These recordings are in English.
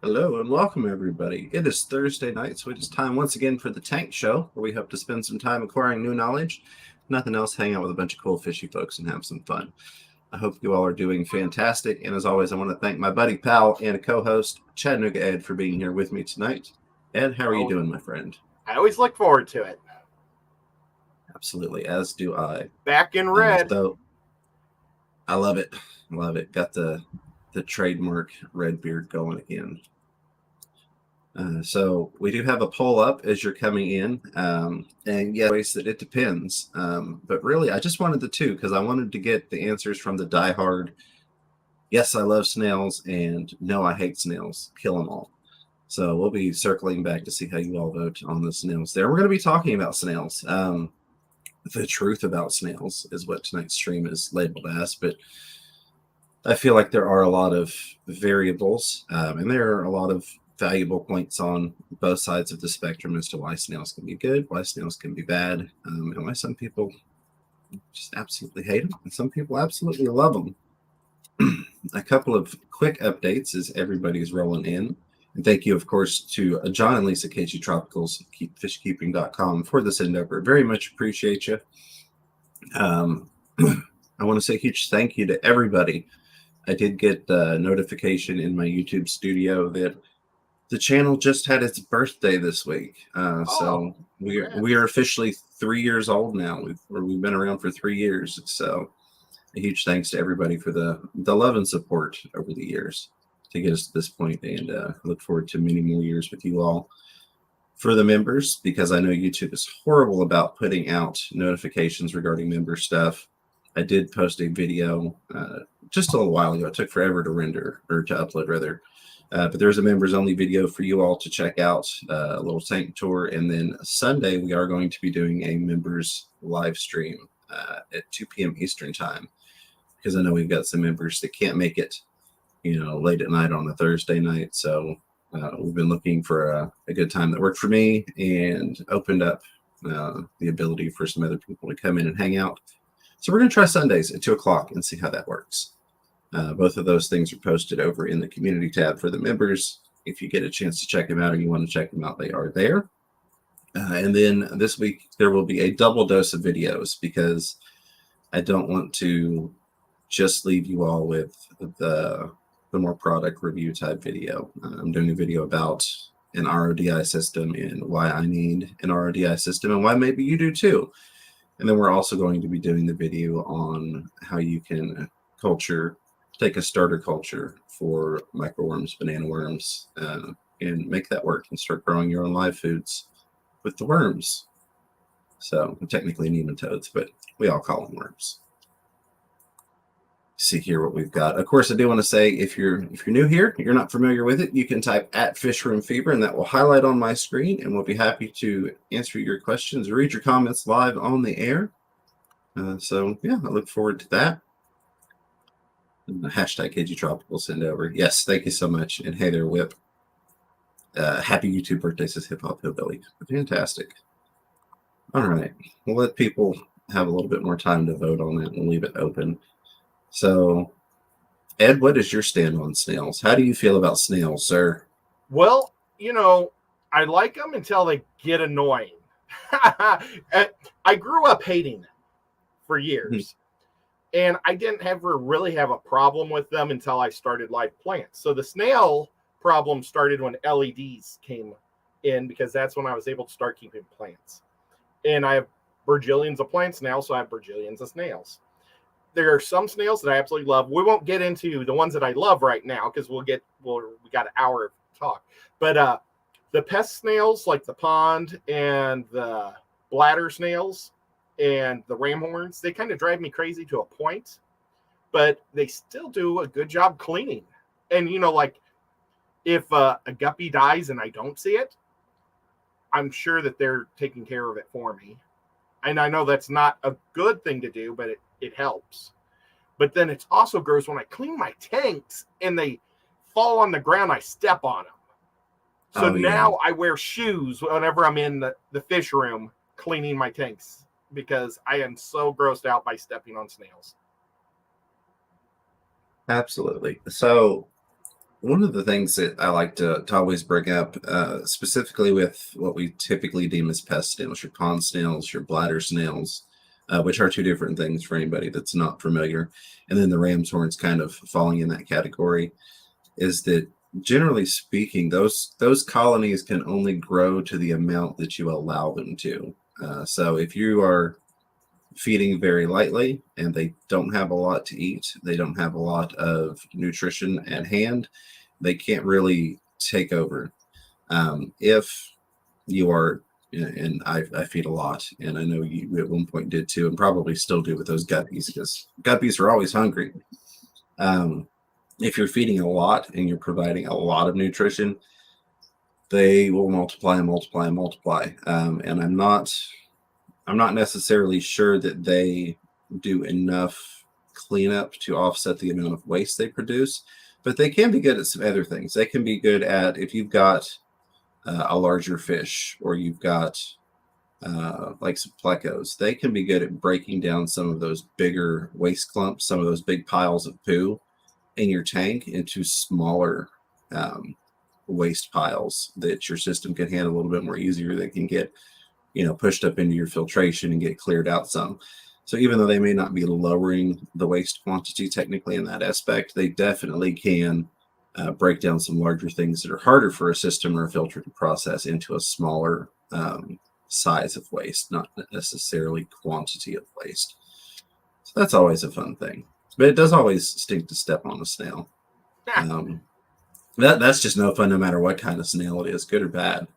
Hello and welcome, everybody. It is Thursday night, so it is time once again for the Tank Show, where we hope to spend some time acquiring new knowledge. Nothing else, hang out with a bunch of cool fishy folks and have some fun. I hope you all are doing fantastic. And as always, I want to thank my buddy, pal, and a co-host, Chattanooga Ed, for being here with me tonight. Ed, how are you doing, my friend? I always look forward to it. Absolutely, as do I. Back in red. So I love it. Love it. Got the trademark red beard going again. So we do have a poll up as you're coming in, and yeah, ways that it depends. But really, I just wanted the two because I wanted to get the answers from the diehard. Yes, I love snails, and no, I hate snails. Kill them all. So we'll be circling back to see how you all vote on the snails. There, we're going to be talking about snails. The truth about snails is what tonight's stream is labeled as, but I feel like there are a lot of variables, and there are a lot of valuable points on both sides of the spectrum as to why snails can be good, why snails can be bad, and why some people just absolutely hate them, and some people absolutely love them. A couple of quick updates as everybody's rolling in. And thank you, of course, to John and Lisa KG Tropicals, fishkeeping.com for the send over. Very much appreciate you. I want to say a huge thank you to everybody. I did get a notification in my YouTube studio that the channel just had its birthday this week. So we are officially 3 years old now. We've been around for 3 years. So a huge thanks to everybody for the love and support over the years to get us to this point, and look forward to many more years with you all. For the members, because I know YouTube is horrible about putting out notifications regarding member stuff, I did post a video just a little while ago. It took forever to render, or to upload rather. But there's a members only video for you all to check out, a little tank tour. And then Sunday, we are going to be doing a members live stream at 2 p.m. Eastern time, because I know we've got some members that can't make it, late at night on a Thursday night. So we've been looking for a good time that worked for me and opened up the ability for some other people to come in and hang out. So we're going to try Sundays at 2 o'clock and see how that works. Both of those things are posted over in the community tab for the members. If you get a chance to check them out or you want to check them out, they are there. And then this week, there will be a double dose of videos, because I don't want to just leave you all with the more product review type video. I'm doing a video about an RODI system and why I need an RODI system and why maybe you do too. And then we're also going to be doing the video on how you can take a starter culture for microworms, banana worms, and make that work and start growing your own live foods with the worms. So technically nematodes, but we all call them worms. See here what we've got. Of course, I do want to say, if you're new here, you're not familiar with it, you can type @FishroomFever, and that will highlight on my screen, and we'll be happy to answer your questions or read your comments live on the air. So yeah, I look forward to that. And the #KG Tropical send over. Yes, thank you so much. And hey there, Whip. Happy YouTube birthday, says Hip Hop Hillbilly. Fantastic. All right, we'll let people have a little bit more time to vote on that and leave it open. So, Ed, what is your stand on snails? How do you feel about snails, sir? Well, I like them until they get annoying. I grew up hating them for years. And I didn't really have a problem with them until I started live plants. So the snail problem started when LEDs came in, because that's when I was able to start keeping plants. And I have bajillions of plants now, so I have bajillions of snails. There are some snails that I absolutely love. We won't get into the ones that I love right now, because we got an hour to talk. But the pest snails, like the pond and the bladder snails and the ramhorns, they kind of drive me crazy to a point, but they still do a good job cleaning. And like if a guppy dies and I don't see it, I'm sure that they're taking care of it for me. And I know that's not a good thing to do, but it helps. But then it's also gross when I clean my tanks and they fall on the ground, I step on them. So now I wear shoes whenever I'm in the fish room cleaning my tanks, because I am so grossed out by stepping on snails. Absolutely. So One of the things that I like to always bring up, specifically with what we typically deem as pest snails, your pond snails, your bladder snails, which are two different things for anybody that's not familiar, and then the ram's horns kind of falling in that category, is that generally speaking, those colonies can only grow to the amount that you allow them to. So if you are feeding very lightly and they don't have a lot to eat, they don't have a lot of nutrition at hand, they can't really take over. If you are, and I feed a lot, and I know you at one point did too, and probably still do with those guppies, because guppies are always hungry. If you're feeding a lot and you're providing a lot of nutrition, they will multiply and multiply and multiply. And I'm not necessarily sure that they do enough cleanup to offset the amount of waste they produce, but they can be good at some other things. They can be good at, if you've got a larger fish, or you've got like some plecos, they can be good at breaking down some of those bigger waste clumps, some of those big piles of poo in your tank into smaller waste piles that your system can handle a little bit more easier. They can get, pushed up into your filtration and get cleared out some. So even though they may not be lowering the waste quantity technically in that aspect, they definitely can break down some larger things that are harder for a system or a filter to process into a smaller size of waste, not necessarily quantity of waste. So that's always a fun thing. But it does always stink to step on a snail. That's just no fun, no matter what kind of snail it is, good or bad.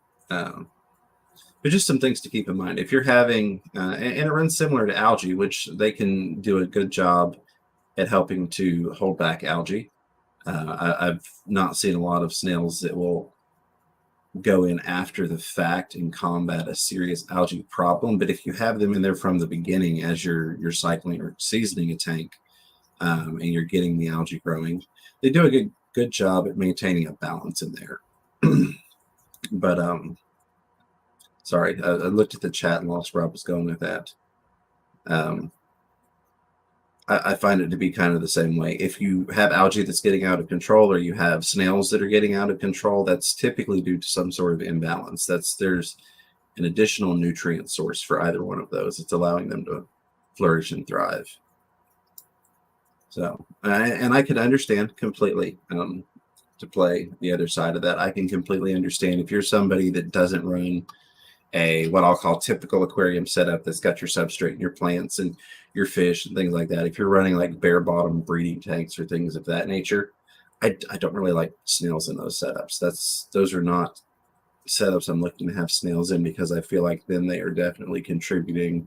But just some things to keep in mind. If you're having, and it runs similar to algae, which they can do a good job at helping to hold back algae. I've not seen a lot of snails that will go in after the fact and combat a serious algae problem. But if you have them in there from the beginning as you're cycling or seasoning a tank, and you're getting the algae growing, they do a good job at maintaining a balance in there. But sorry, I looked at the chat and lost where I was going with that. I find it to be kind of the same way. If you have algae that's getting out of control, or you have snails that are getting out of control, that's typically due to some sort of imbalance. There's an additional nutrient source for either one of those. It's allowing them to flourish and thrive. So, and I can understand completely, to play the other side of that. I can completely understand if you're somebody that doesn't run what I'll call typical aquarium setup, that's got your substrate and your plants and your fish and things like that. If you're running like bare bottom breeding tanks or things of that nature, I don't really like snails in those setups. Those are not setups I'm looking to have snails in, because I feel like then they are definitely contributing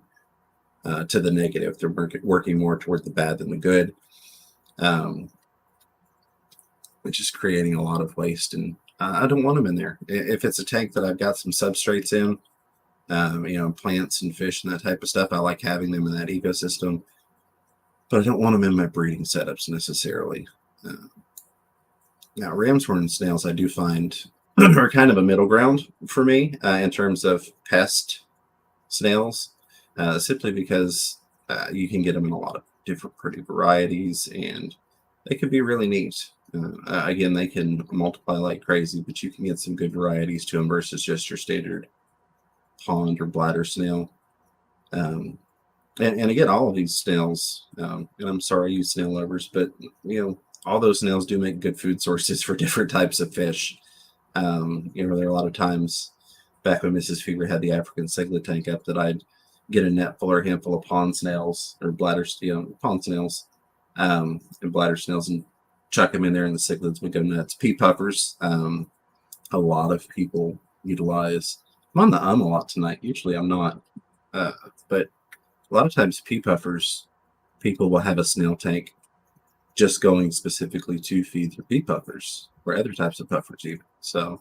to the negative. They're working more toward the bad than the good, which is creating a lot of waste. And I don't want them in there. If it's a tank that I've got some substrates in, plants and fish and that type of stuff, I like having them in that ecosystem, but I don't want them in my breeding setups necessarily. Now, ram's horn snails, I do find are kind of a middle ground for me in terms of pest snails, simply because you can get them in a lot of different pretty varieties, and they can be really neat. Again, they can multiply like crazy, but you can get some good varieties to them versus just your standard pond or bladder snail. And again, all of these snails, and I'm sorry, you snail lovers, but all those snails do make good food sources for different types of fish. There are a lot of times back when Mrs. Fever had the African cichlid tank up, that I'd get a net full or a handful of pond snails or bladder, pond snails and bladder snails, and chuck them in there, and the cichlids would go nuts. Pea puffers, a lot of people utilize. I'm on the a lot tonight. Usually I'm not, but a lot of times pea puffers, people will have a snail tank just going specifically to feed their pea puffers, or other types of puffers even. So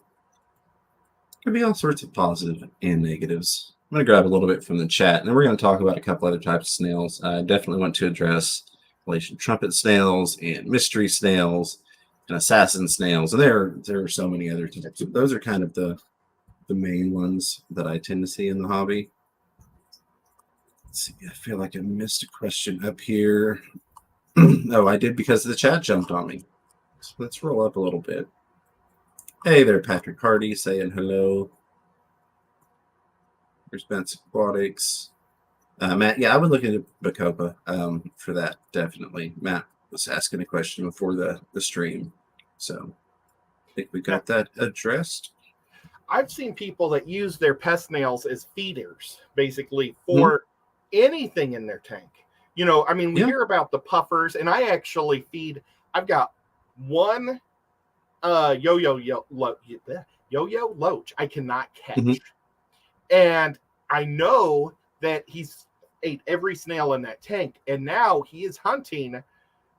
could be all sorts of positive and negatives. I'm going to grab a little bit from the chat, and then we're going to talk about a couple other types of snails. I definitely want to address Malaysian trumpet snails and mystery snails and assassin snails, and there are so many other types. Those are kind of the main ones that I tend to see in the hobby. Let's see, I feel like I missed a question up here. Oh, I did, because the chat jumped on me. So let's roll up a little bit. Hey there, Patrick Hardy saying hello. There's Ben's Aquatics. Matt, yeah, I would look into Bacopa for that, definitely. Matt was asking a question before the stream. So I think we got that addressed. I've seen people that use their pest snails as feeders, basically, for anything in their tank. You know, I mean, we hear about the puffers, and I actually feed. I've got one yo-yo loach I cannot catch, and I know that he's ate every snail in that tank, and now he is hunting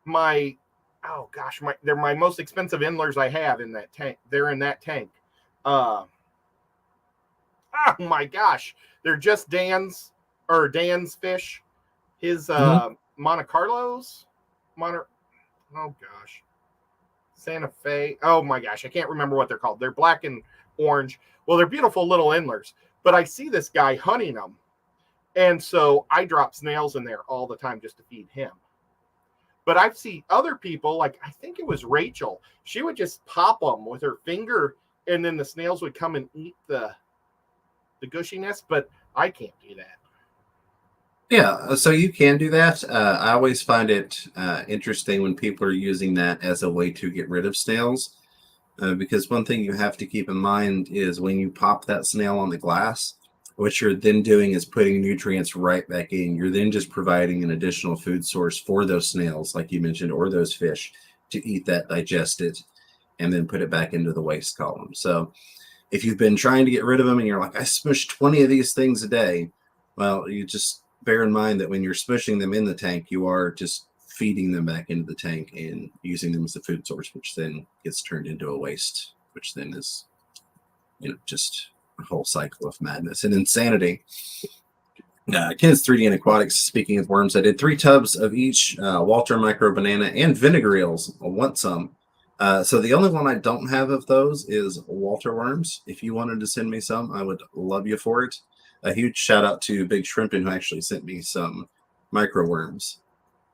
my. Oh gosh, they're my most expensive endlers I have in that tank. They're in that tank. Oh my gosh, they're just Dan's fish. His Monte Carlos, oh gosh, Santa Fe. Oh my gosh, I can't remember what they're called. They're black and orange. Well, they're beautiful little endlers. But I see this guy hunting them, and so I drop snails in there all the time just to feed him. But I've seen other people, like I think it was Rachel. She would just pop them with her finger, and then the snails would come and eat the gushiness. But I can't do that. Yeah, so you can do that. I always find it interesting when people are using that as a way to get rid of snails, because one thing you have to keep in mind is when you pop that snail on the glass, what you're then doing is putting nutrients right back in. You're then just providing an additional food source for those snails, like you mentioned, or those fish to eat that, digest it, and then put it back into the waste column. So if you've been trying to get rid of them and you're like, I smush 20 of these things a day, well, you just bear in mind that when you're smushing them in the tank, you are just feeding them back into the tank and using them as a food source, which then gets turned into a waste, which then is, just a whole cycle of madness and insanity. Kenneth's 3D and Aquatics, speaking of worms, I did 3 tubs of each Walter Micro Banana and vinegar eels. I want some. So the only one I don't have of those is Walter worms. If you wanted to send me some, I would love you for it. A huge shout out to Big Shrimpin, who actually sent me some micro worms.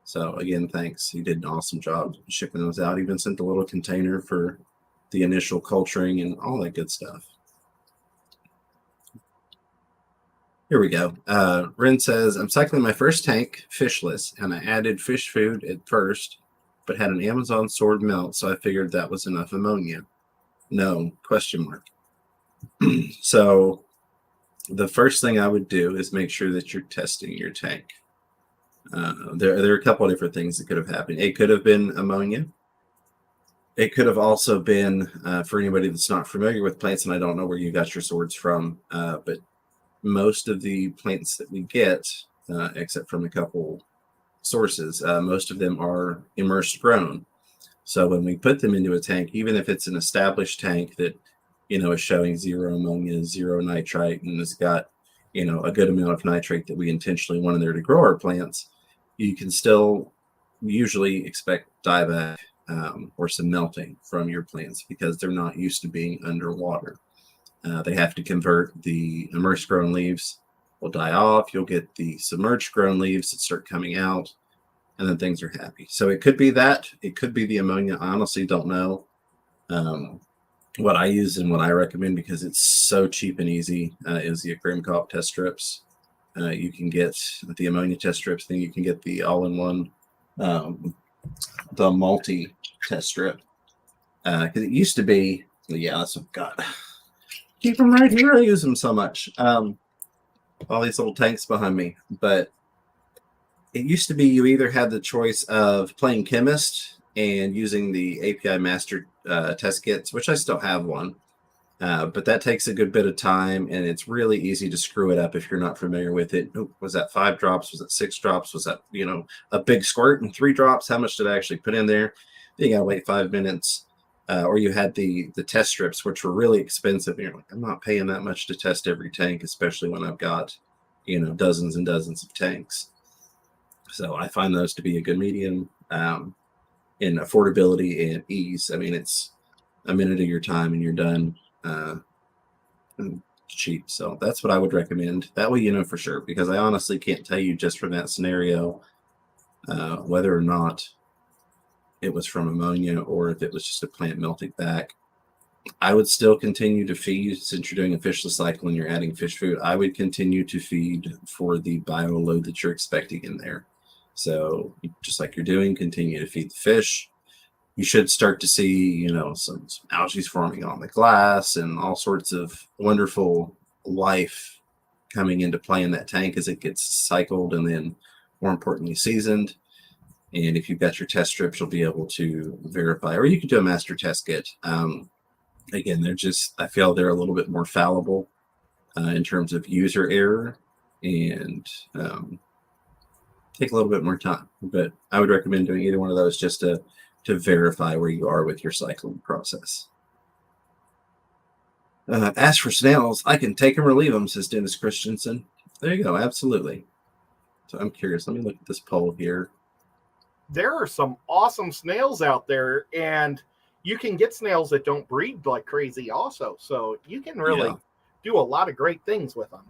So again, thanks. He did an awesome job shipping those out. Even sent a little container for the initial culturing and all that good stuff. Here we go. Ren says, I'm cycling my first tank fishless, and I added fish food at first, but had an Amazon sword melt, so I figured that was enough ammonia. No, question mark. So the first thing I would do is make sure that you're testing your tank. There are a couple of different things that could have happened. It could have been ammonia. It could have also been, for anybody that's not familiar with plants, and I don't know where you got your swords from, but most of the plants that we get, except from a couple sources, most of them are immersed grown. So when we put them into a tank, even if it's an established tank that is showing 0 ammonia, 0 nitrite, and it's got a good amount of nitrate that we intentionally want in there to grow our plants, you can still usually expect dieback or some melting from your plants because they're not used to being underwater. They have to convert the immersed grown leaves will die off. You'll get the submerged grown leaves that start coming out, and then things are happy. So it could be that. It could be the ammonia. I honestly don't know. What I use and what I recommend, because it's so cheap and easy, is the Aquarium Co-op test strips. You can get the ammonia test strips, then you can get the all-in-one, the multi test strip. Because it used to be, that's what God. Keep them right here. I use them so much. All these little tanks behind me. But it used to be you either had the choice of playing chemist and using the API master test kits, which I still have one. But that takes a good bit of time, and it's really easy to screw it up if you're not familiar with it. Was that 5 drops? Was that 6 drops? Was that, a big squirt and 3 drops? How much did I actually put in there? You got to wait 5 minutes. Or you had the test strips, which were really expensive. And you're like, I'm not paying that much to test every tank, especially when I've got, dozens and dozens of tanks. So I find those to be a good medium in affordability and ease. I mean, it's a minute of your time and you're done. Cheap. So that's what I would recommend. That way, for sure, because I honestly can't tell you just from that scenario whether or not it was from ammonia or if it was just a plant melting back. I would still continue to feed, since you're doing a fishless cycle and you're adding fish food, I would continue to feed for the bio load that you're expecting in there. So just like you're doing, continue to feed the fish. You should start to see, you know, some algae forming on the glass and all sorts of wonderful life coming into play in that tank as it gets cycled and then, more importantly, seasoned. And if you've got your test strips, you'll be able to verify, or you could do a master test kit. Again, they're just, I feel they're a little bit more fallible in terms of user error and take a little bit more time. But I would recommend doing either one of those just to verify where you are with your cycling process. As for snails, I can take them or leave them, says Dennis Christensen. There you go. Absolutely. So I'm curious. Let me look at this poll here. There are some awesome snails out there, and you can get snails that don't breed like crazy also. So you can really do a lot of great things with them.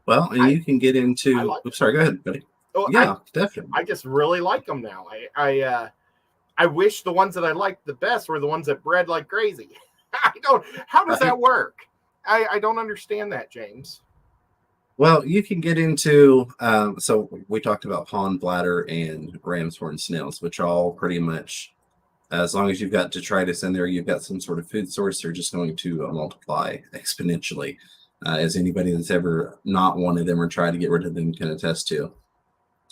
Well, and you can get into, oops, sorry, go ahead, buddy. Oh, yeah, definitely. I just really like them now. I wish the ones that I liked the best were the ones that bred like crazy. How does that work? I don't understand that, James. Well, you can get into, so we talked about pond bladder and ram's horn snails, which all pretty much, as long as you've got detritus in there, you've got some sort of food source, they're just going to multiply exponentially, as anybody that's ever not wanted them or tried to get rid of them can attest to.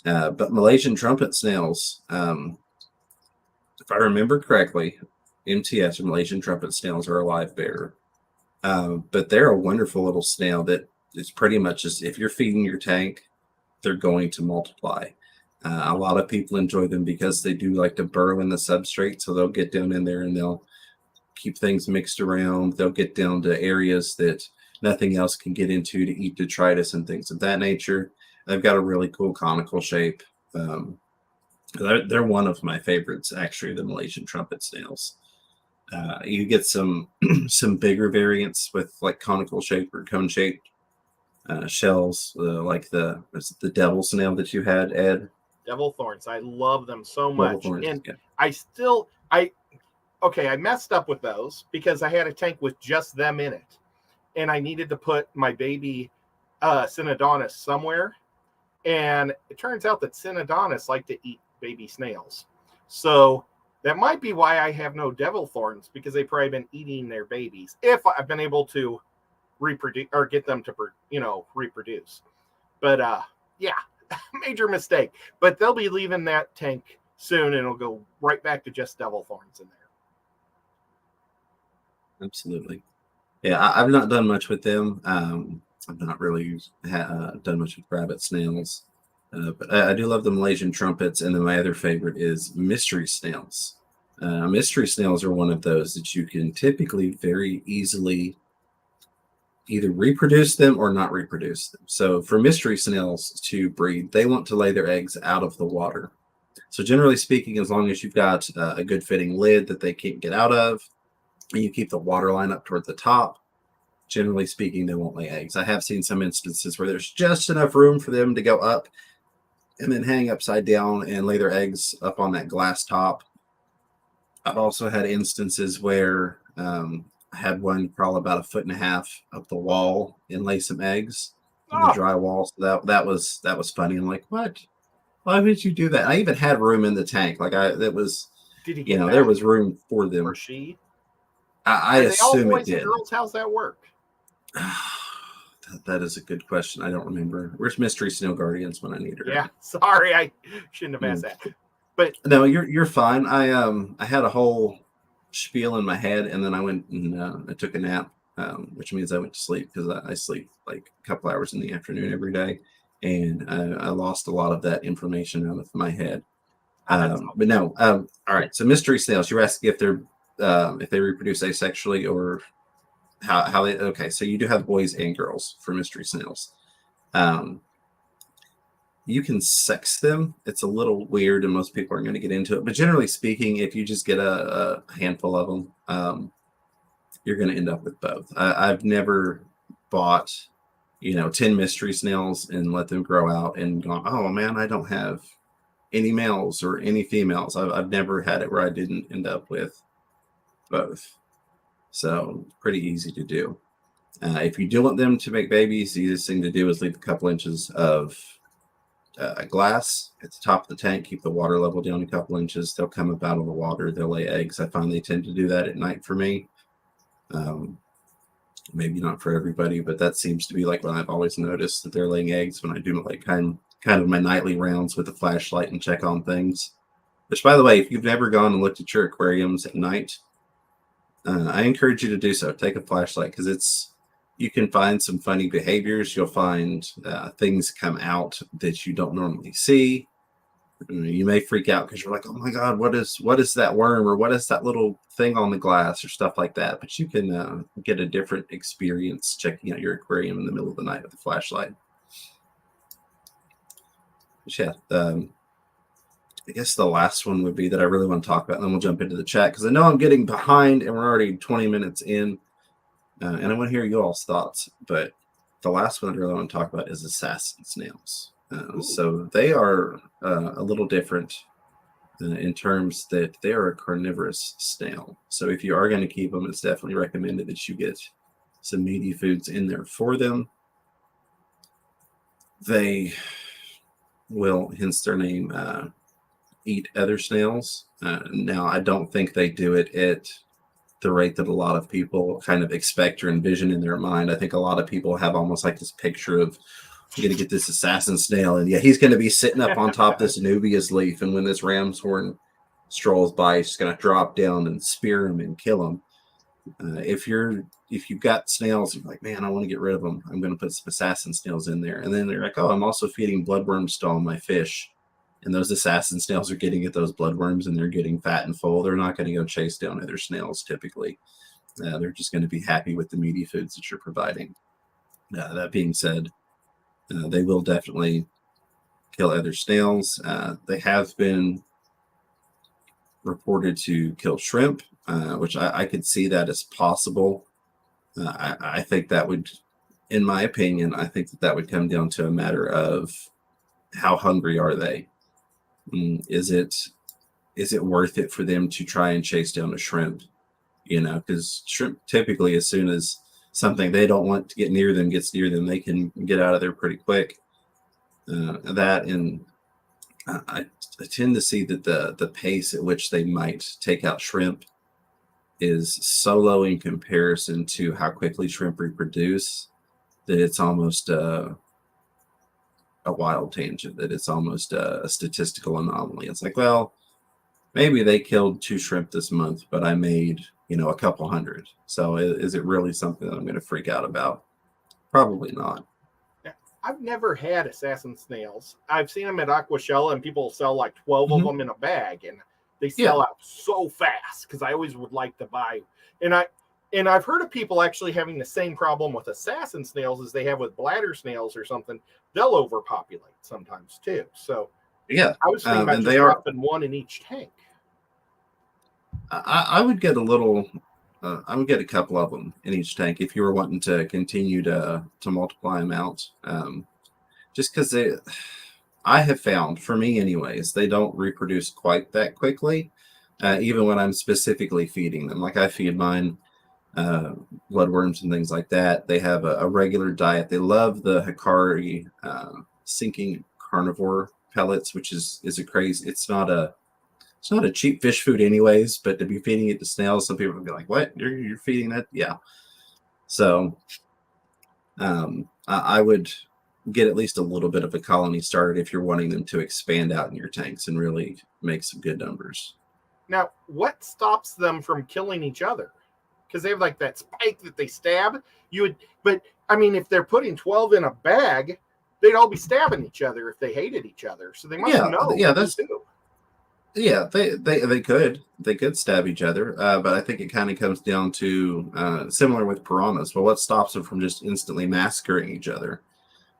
But Malaysian trumpet snails, if I remember correctly, MTS or Malaysian trumpet snails are a live bearer. But they're a wonderful little snail that is pretty much just, if you're feeding your tank, they're going to multiply. A lot of people enjoy them because they do like to burrow in the substrate. So they'll get down in there and they'll keep things mixed around. They'll get down to areas that nothing else can get into to eat detritus and things of that nature. They've got a really cool conical shape. They're one of my favorites, actually, the Malaysian trumpet snails. You get some bigger variants with like conical shape or cone shaped shells, like the devil snail that you had, Ed. Devil thorns. I love them so much. Thorns, and yeah. I messed up with those because I had a tank with just them in it. And I needed to put my baby Synodontis somewhere. And it turns out that Synodontis like to eat baby snails. So that might be why I have no devil thorns, because they've probably been eating their babies. If I've been able to reproduce or get them to, reproduce. But yeah, major mistake. But they'll be leaving that tank soon, and it'll go right back to just devil thorns in there. Absolutely. Yeah, I've not done much with them. I've not really done much with rabbit snails. But I do love the Malaysian trumpets, and then my other favorite is mystery snails. Mystery snails are one of those that you can typically very easily either reproduce them or not reproduce them. So for mystery snails to breed, they want to lay their eggs out of the water. So generally speaking, as long as you've got a good fitting lid that they can't get out of, and you keep the water line up toward the top, generally speaking, they won't lay eggs. I have seen some instances where there's just enough room for them to go up and then hang upside down and lay their eggs up on that glass top. I've also had instances where I had one crawl about 1.5 feet up the wall and lay some eggs on the dry wall. So that was funny. I'm like, what? Why would you do that? I even had room in the tank. Like there was room for them. Or she? I assume all boys it did. And girls? How's that work? That is a good question. I don't remember. Where's Mystery Snail Guardians when I need her? Yeah, sorry, I shouldn't have asked that. But no, you're fine. I had a whole spiel in my head, and then I went and I took a nap, which means I went to sleep because I sleep like a couple hours in the afternoon every day, and I lost a lot of that information out of my head. But no, all right. So mystery snails. You're asking if they reproduce asexually or how they. Okay, so you do have boys and girls for mystery snails. You can sex them. It's a little weird, and most people aren't going to get into it. But generally speaking, if you just get a handful of them, you're going to end up with both. I've never bought, 10 mystery snails and let them grow out and gone, oh man, I don't have any males or any females. I've never had it where I didn't end up with both. So pretty easy to do. If you do want them to make babies, the easiest thing to do is leave a couple inches of glass at the top of the tank. Keep the water level down a couple inches. They'll come up out of the water. They'll lay eggs. I find they tend to do that at night for me. Maybe not for everybody, but that seems to be like what I've always noticed, that they're laying eggs when I do like kind of my nightly rounds with a flashlight and check on things. Which, by the way, if you've never gone and looked at your aquariums at night, I encourage you to do so. Take a flashlight, because you can find some funny behaviors. You'll find things come out that you don't normally see. You may freak out because you're like, oh my God, what is that worm, or what is that little thing on the glass, or stuff like that. But you can get a different experience checking out your aquarium in the middle of the night with a flashlight. But yeah, I guess the last one would be that I really want to talk about, and then we'll jump into the chat, because I know I'm getting behind and we're already 20 minutes in, and I want to hear you all's thoughts. But the last one I really want to talk about is assassin snails. So they are a little different in terms that they are a carnivorous snail. So if you are going to keep them, it's definitely recommended that you get some meaty foods in there for them. They will, hence their name, eat other snails. Now, I don't think they do it at the rate that a lot of people kind of expect or envision in their mind. I think a lot of people have almost like this picture of, you're going to get this assassin snail, and yeah, he's going to be sitting up on top of this Nubius leaf, and when this ram's horn strolls by, he's going to drop down and spear him and kill him. If you've got snails, you're like, man, I want to get rid of them, I'm going to put some assassin snails in there. And then they're like, oh, I'm also feeding bloodworms to all my fish, and those assassin snails are getting at those bloodworms, and they're getting fat and full. They're not going to go chase down other snails typically. They're just going to be happy with the meaty foods that you're providing. That being said, they will definitely kill other snails. They have been reported to kill shrimp, which I could see that as possible. I think that would, in my opinion, I think that would come down to a matter of how hungry are they. Is it worth it for them to try and chase down a shrimp? Because shrimp typically, as soon as something they don't want to get near them gets near them, they can get out of there pretty quick. I tend to see that the pace at which they might take out shrimp is so low in comparison to how quickly shrimp reproduce that it's almost a wild tangent, that it's almost a statistical anomaly. It's like, well, maybe they killed 2 shrimp this month, but I made, a couple hundred. So is it really something that I'm going to freak out about? Probably not. I've never had assassin snails. I've seen them at Aquashella, and people sell like 12 of them in a bag, and they sell out so fast, because I always would like to buy. And I've heard of people actually having the same problem with assassin snails as they have with bladder snails or something. They'll overpopulate sometimes too. So yeah, I was thinking about just dropping one in each tank. I would get a little. I would get a couple of them in each tank if you were wanting to continue to multiply them out. Just because I have found, for me anyways, they don't reproduce quite that quickly, even when I'm specifically feeding them. Like I feed mine bloodworms and things like that. They have a regular diet. They love the Hikari sinking carnivore pellets, which is a crazy. It's not a cheap fish food anyways, but to be feeding it to snails, some people would be like, what? You're feeding that? Yeah. So I would get at least a little bit of a colony started if you're wanting them to expand out in your tanks and really make some good numbers. Now, what stops them from killing each other? Because they have like that spike that they stab. But I mean, if they're putting 12 in a bag, they'd all be stabbing each other if they hated each other. So they must know. Yeah, that's too. Yeah, they could stab each other, but I think it kind of comes down to similar with piranhas. Well, what stops them from just instantly massacring each other?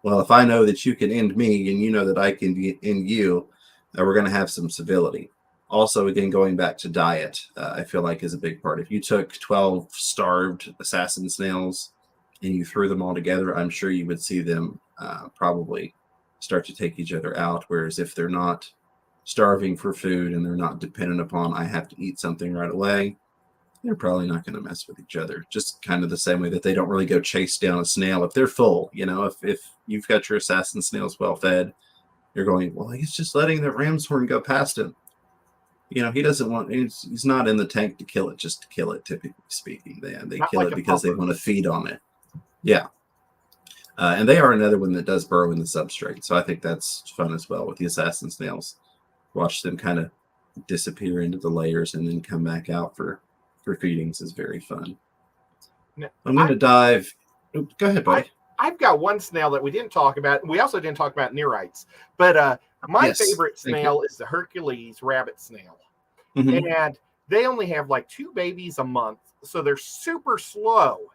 Well, if I know that you can end me and you know that I can end you, we're going to have some civility. Also, again, going back to diet, I feel like is a big part. If you took 12 starved assassin snails and you threw them all together, I'm sure you would see them probably start to take each other out. Whereas if they're not starving for food and they're not dependent upon, I have to eat something right away, they're probably not going to mess with each other. Just kind of the same way that they don't really go chase down a snail if they're full. You know, if you've got your assassin snails well fed, you're going, well, he's just letting the ram's horn go past him. You know, he doesn't want, he's not in the tank to kill it just to kill it, typically speaking. They Not kill like it a because they pupper. want to feed on it. Yeah. And they are another one that does burrow in the substrate. So I think that's fun as well with the assassin snails. Watch them kind of disappear into the layers and then come back out for feedings is very fun. Now, I'm going to dive. Oh, go ahead, buddy. I've got one snail that we didn't talk about. We also didn't talk about Nerites, but my Yes, favorite thank you. snail is the Hercules rabbit snail. Mhm. And they only have like 2 babies a month, so they're super slow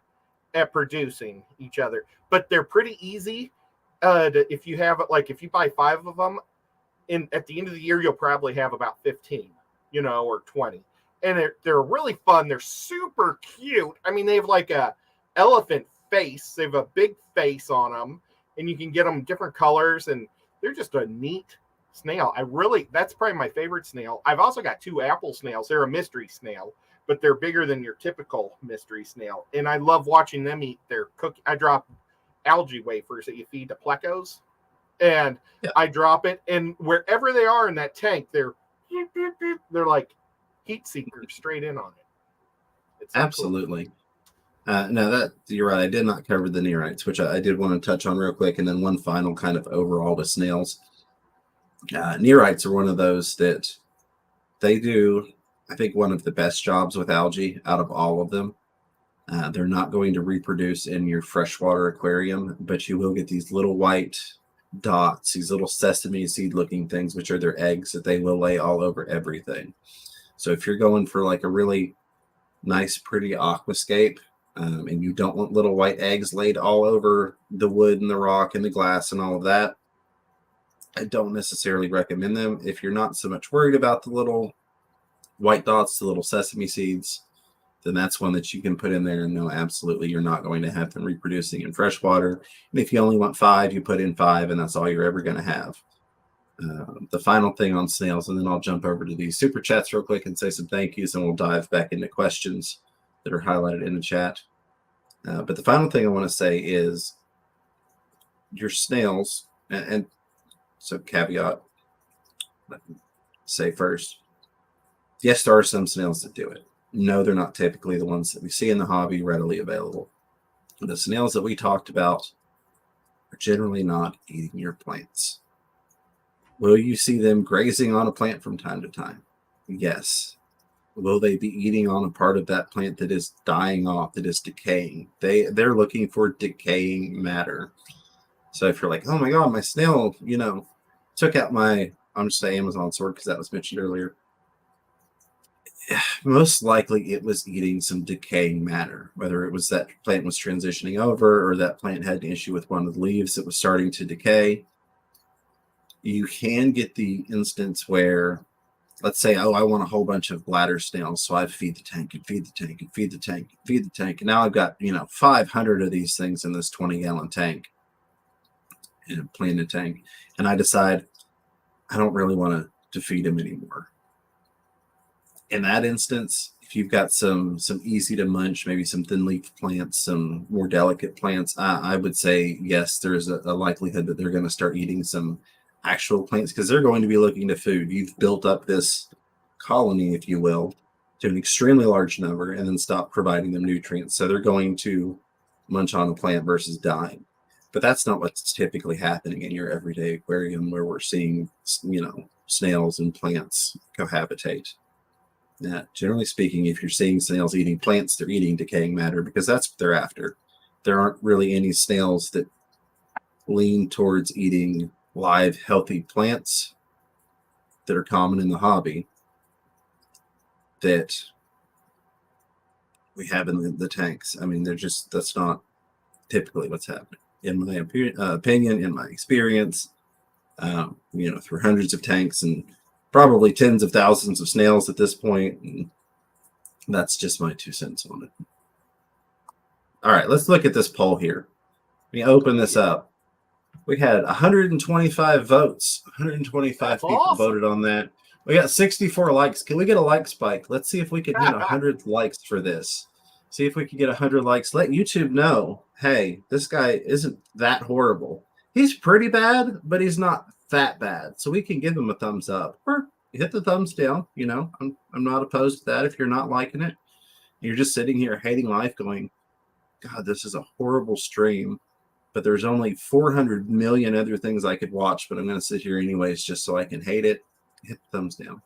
at producing each other, but they're pretty easy. If you have like if you buy 5 of them, at the end of the year you'll probably have about 15, you know, or 20, and they're really fun. They're super cute. I mean, they have like a elephant face. They have a big face on them, and you can get them different colors, and they're just a neat snail. That's probably my favorite snail. I've also got 2 apple snails. They're a mystery snail, but they're bigger than your typical mystery snail. And I love watching them eat their cookie. I drop algae wafers that you feed to plecos, and Yeah. I drop it, and wherever they are in that tank, they're like heat seekers straight in on it. It's so Absolutely. Cool. No, that you're right. I did not cover the Nerites, which I did want to touch on real quick, and then one final kind of overall to snails. Nerites are one of those that they do, I think, one of the best jobs with algae out of all of them. They're not going to reproduce in your freshwater aquarium, but you will get these little white dots, these little sesame seed looking things, which are their eggs that they will lay all over everything. So if you're going for like a really nice, pretty aquascape, and you don't want little white eggs laid all over the wood and the rock and the glass and all of that, I don't necessarily recommend them. If you're not so much worried about the little white dots, the little sesame seeds, then that's one that you can put in there and know absolutely you're not going to have them reproducing in freshwater. And if you only want 5, you put in 5, and that's all you're ever going to have. The final thing on snails, and then I'll jump over to these super chats real quick and say some thank yous, and we'll dive back into questions that are highlighted in the chat. But the final thing I want to say is your snails, and so caveat, say first, yes, there are some snails that do it. No, they're not typically the ones that we see in the hobby readily available. The snails that we talked about are generally not eating your plants. Will you see them grazing on a plant from time to time? Yes. Will they be eating on a part of that plant that is dying off, that is decaying? They're looking for decaying matter. So if you're like, oh my God, my snail, you know, took out my, I'm just saying Amazon sword because that was mentioned earlier. Most likely it was eating some decaying matter, whether it was that plant was transitioning over or that plant had an issue with one of the leaves that was starting to decay. You can get the instance where, let's say, oh, I want a whole bunch of bladder snails, so I feed the tank and feed the tank and feed the tank and feed the tank. And now I've got, 500 of these things in this 20-gallon tank, in a planted tank. And I decide I don't really want to feed them anymore. In that instance, if you've got some easy to munch, maybe some thin leaf plants, some more delicate plants, I would say yes, there's a likelihood that they're going to start eating some actual plants because they're going to be looking to food. You've built up this colony, if you will, to an extremely large number and then stop providing them nutrients. So they're going to munch on a plant versus dying. But that's not what's typically happening in your everyday aquarium where we're seeing, snails and plants cohabitate. Generally speaking, if you're seeing snails eating plants, they're eating decaying matter because that's what they're after. There aren't really any snails that lean towards eating live, healthy plants that are common in the hobby that we have in the tanks. I mean, that's not typically what's happening. In my opinion, in my experience, through hundreds of tanks and probably tens of thousands of snails at this point. And that's just my 2 cents on it. All right, let's look at this poll here. Let me open this up. We had 125 votes. 125 That's people awesome. voted on that. We got 64 likes. Can we get a like spike? Let's see if we can hit 100 likes for this. See if we can get 100 likes. Let YouTube know, hey, this guy isn't that horrible. He's pretty bad, but he's not that bad. So we can give him a thumbs up or hit the thumbs down. You know, I'm not opposed to that. If you're not liking it, you're just sitting here hating life going, God, this is a horrible stream. But there's only 400 million other things I could watch, but I'm going to sit here anyways just so I can hate it. Hit the thumbs down.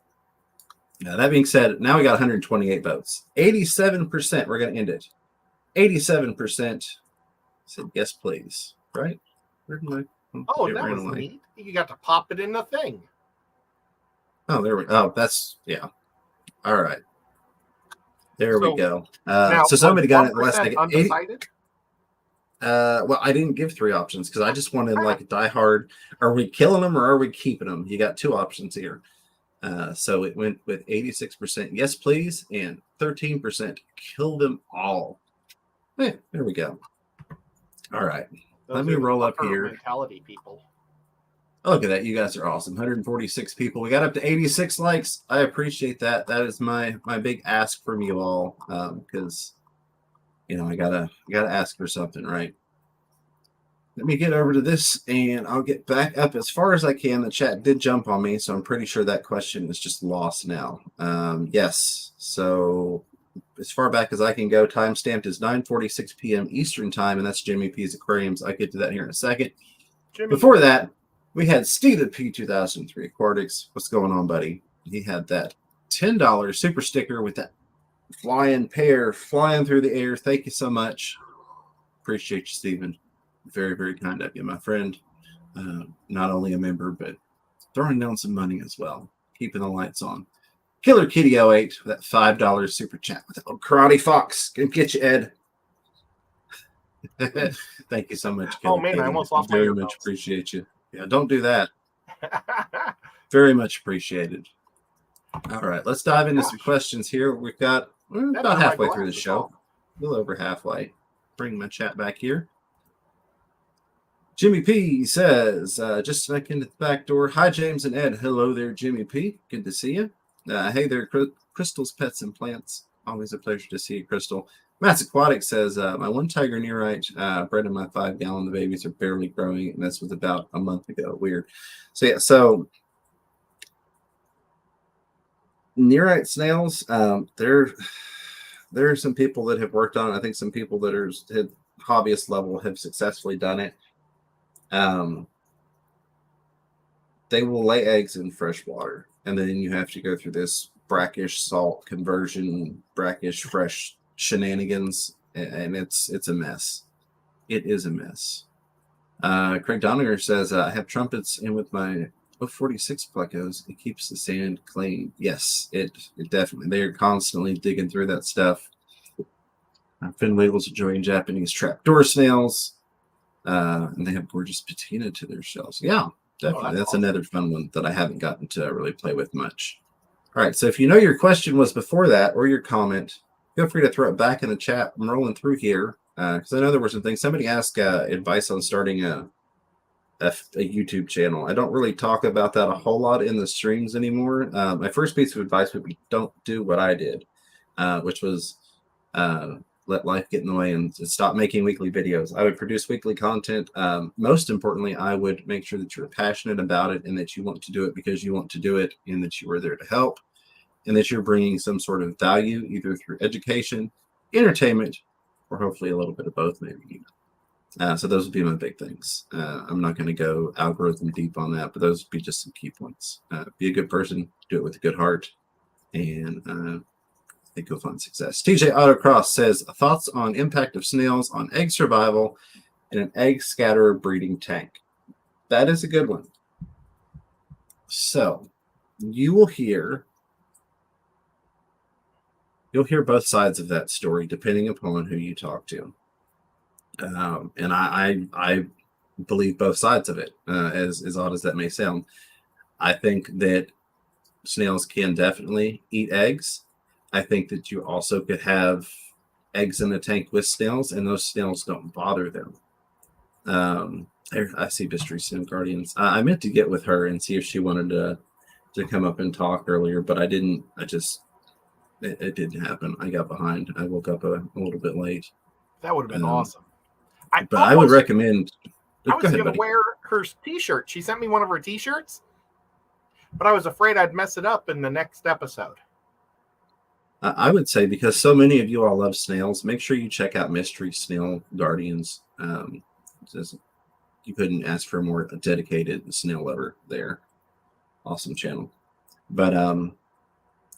Now, that being said, now we got 128 votes. 87%, we're going to end it. 87% said yes, please. Right? Where did Oh, that was neat. You got to pop it in the thing. Oh, there we go. Oh, that's, yeah. All right. There we go. Now, so somebody got it last night. Undecided? Well, I didn't give 3 options because I just wanted like a Die Hard. Are we killing them or are we keeping them? You got 2 options here. So it went with 86% yes, please, and 13% kill them all. Hey, there we go. All right. Let me roll up here. Mentality people. Oh, look at that. You guys are awesome. 146 people. We got up to 86 likes. I appreciate that. That is my big ask from you all. Because you know, I gotta ask for something, right? Let me get over to this and I'll get back up as far as I can. The chat did jump on me, so I'm pretty sure that question is just lost now. Yes. So as far back as I can go, time stamped is 9:46 p.m. Eastern time, and that's Jimmy P's Aquariums. I'll get to that here in a second. Before that, we had Steve at P2003 Aquatics. What's going on, buddy? He had that $10 super sticker with that flying pear flying through the air. Thank you so much. Appreciate you, Stephen. Very, very kind of you, my friend. Not only a member, but throwing down some money as well. Keeping the lights on. Killer Kitty 08 with that $5 super chat with that little karate fox. Gonna get you, Ed. Thank you so much, Killer man, Kitty. I almost lost very my much appreciate you. Yeah, don't do that. Very much appreciated. All right, let's dive into some questions here. We've got about halfway through the show. A little over halfway. Bring my chat back here. Jimmy P says, just snuck into the back door. Hi, James and Ed. Hello there, Jimmy P. Good to see you. Hey there, Crystal's Pets and Plants. Always a pleasure to see you, Crystal. Matt's Aquatic says, my 1 tiger Nerite bred in my 5-gallon. The babies are barely growing, and this was about a month ago. Weird. So, yeah, so Nerite snails, there are some people that have worked on it. I think some people that are at hobbyist level have successfully done it. They will lay eggs in fresh water, and then you have to go through this brackish salt conversion, brackish fresh shenanigans, and it's a mess. It is a mess. Craig Doniger says, I have trumpets in with my 046 Plecos. It keeps the sand clean. Yes, it definitely. They are constantly digging through that stuff. Fin Wiggles enjoying Japanese trapdoor snails. And they have gorgeous patina to their shells. Yeah, definitely. That's awesome. Another fun one that I haven't gotten to really play with much. All right, so if you know your question was before that or your comment, feel free to throw it back in the chat. I'm rolling through here because I know there were some things. Somebody asked advice on starting a YouTube channel. I don't really talk about that a whole lot in the streams anymore. My first piece of advice would be don't do what I did, which was let life get in the way and stop making weekly videos. I would produce weekly content. Most importantly, I would make sure that you're passionate about it and that you want to do it because you want to do it and that you are there to help and that you're bringing some sort of value either through education, entertainment, or hopefully a little bit of both maybe. So those would be my big things. I'm not going to go algorithm deep on that, but those would be just some key points. Be a good person, do it with a good heart, and I think you'll find success. TJ Autocross says, thoughts on impact of snails on egg survival in an egg scatterer breeding tank. That is a good one. So you will hear both sides of that story depending upon who you talk to. And I believe both sides of it, as odd as that may sound. I think that snails can definitely eat eggs. I think that you also could have eggs in a tank with snails, and those snails don't bother them. I see Mystery Sim Guardians. I meant to get with her and see if she wanted to come up and talk earlier, but I didn't. It didn't happen. I got behind. I woke up a little bit late. That would have been awesome. But I would recommend. I was going to wear her T-shirt. She sent me one of her T-shirts, but I was afraid I'd mess it up in the next episode. I would say, because so many of you all love snails, make sure you check out Mystery Snail Guardians. You couldn't ask for a more dedicated snail lover there. Awesome channel. But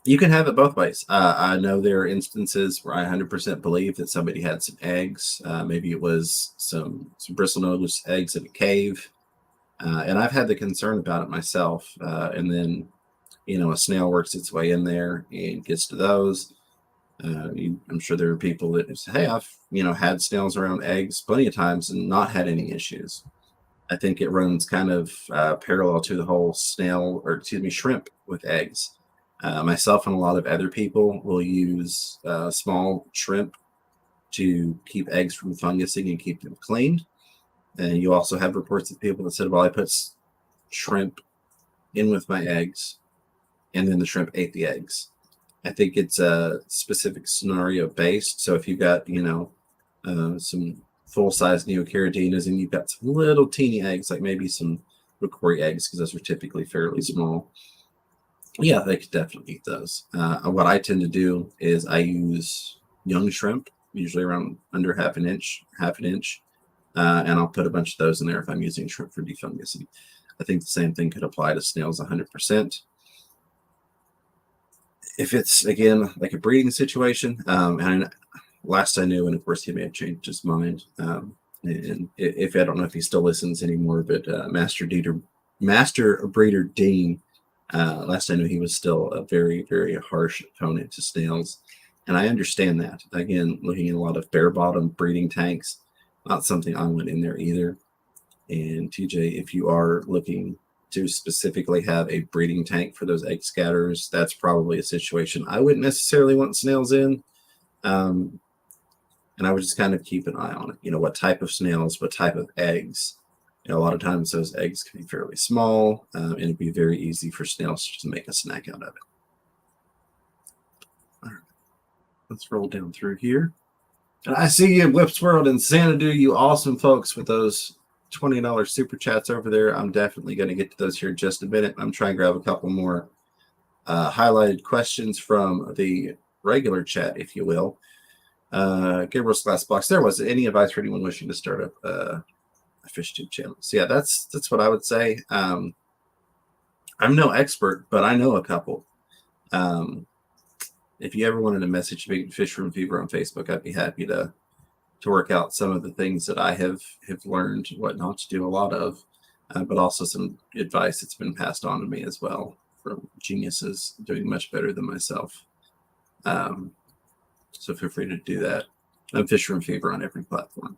you can have it both ways. I know there are instances where I 100% believe that somebody had some eggs. Maybe it was some bristlenose eggs in a cave. And I've had the concern about it myself. And then, a snail works its way in there and gets to those. I'm sure there are people that say, hey, I've, had snails around eggs plenty of times and not had any issues. I think it runs kind of parallel to the whole shrimp with eggs. Myself and a lot of other people will use small shrimp to keep eggs from fungusing and keep them cleaned. And you also have reports of people that said, well, I put shrimp in with my eggs, and then the shrimp ate the eggs. I think it's a specific scenario based. So if you've got, some full-size neocaradinas and you've got some little teeny eggs, like maybe some Aquarium eggs, because those are typically fairly small, yeah, they could definitely eat those. What I tend to do is I use young shrimp, usually around under half an inch, and I'll put a bunch of those in there if I'm using shrimp for defungusing. I think the same thing could apply to snails 100%. If it's, again, like a breeding situation, and last I knew, and of course he may have changed his mind, and if I don't know if he still listens anymore, but Master Breeder Dean, last I knew he was still a very, very harsh opponent to snails. And I understand that. Again, looking at a lot of bare-bottom breeding tanks, not something I went in there either. And TJ, if you are looking to specifically have a breeding tank for those egg scatters, that's probably a situation I wouldn't necessarily want snails in. And I would just kind of keep an eye on it. What type of snails, what type of eggs. A lot of times those eggs can be fairly small, and it'd be very easy for snails to make a snack out of it. All right, let's roll down through here. And I see you, Whips World and Xanadu, you awesome folks with those $20 super chats over there. I'm definitely going to get to those here in just a minute. I'm trying to grab a couple more highlighted questions from the regular chat, if you will. Gabriel's Glass Box, there was any advice for anyone wishing to start up a fish tube channel? So yeah, that's what I would say. I'm no expert, but I know a couple. If you ever wanted to message me, Fish Room Fever on Facebook, I'd be happy to work out some of the things that I have learned what not to do a lot of, but also some advice that's been passed on to me as well from geniuses doing much better than myself. So feel free to do that. I'm Fish Room Fever on every platform.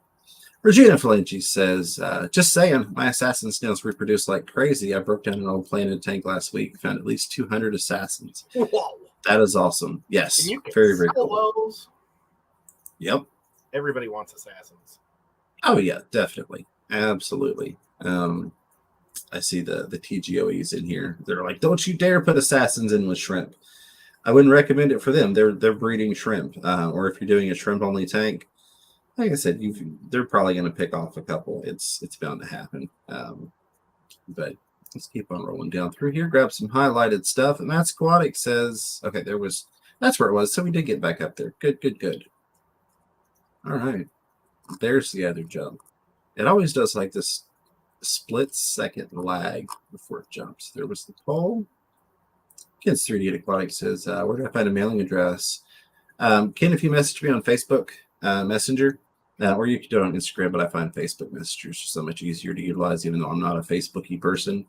Regina Falange says, just saying, my assassin snails reproduce like crazy. I broke down an old planted tank last week, found at least 200 assassins. Whoa. That is awesome. Yes. And you can very, very sell cool. those. Yep. Everybody wants assassins. Oh, yeah, definitely. Absolutely. I see the TGOEs in here. They're like, don't you dare put assassins in with shrimp. I wouldn't recommend it for them. They're breeding shrimp. Or if you're doing a shrimp-only tank, like I said, they're probably going to pick off a couple. It's bound to happen. But let's keep on rolling down through here. Grab some highlighted stuff. And Matt's Aquatic says, okay, that's where it was. So we did get back up there. Good. All right. There's the other jump. It always does like this split-second lag before it jumps. There was the poll. Kids 3D Aquatic says, where do I find a mailing address? Ken, if you message me on Facebook Messenger, or you can do it on Instagram, but I find Facebook messengers so much easier to utilize, even though I'm not a Facebooky person.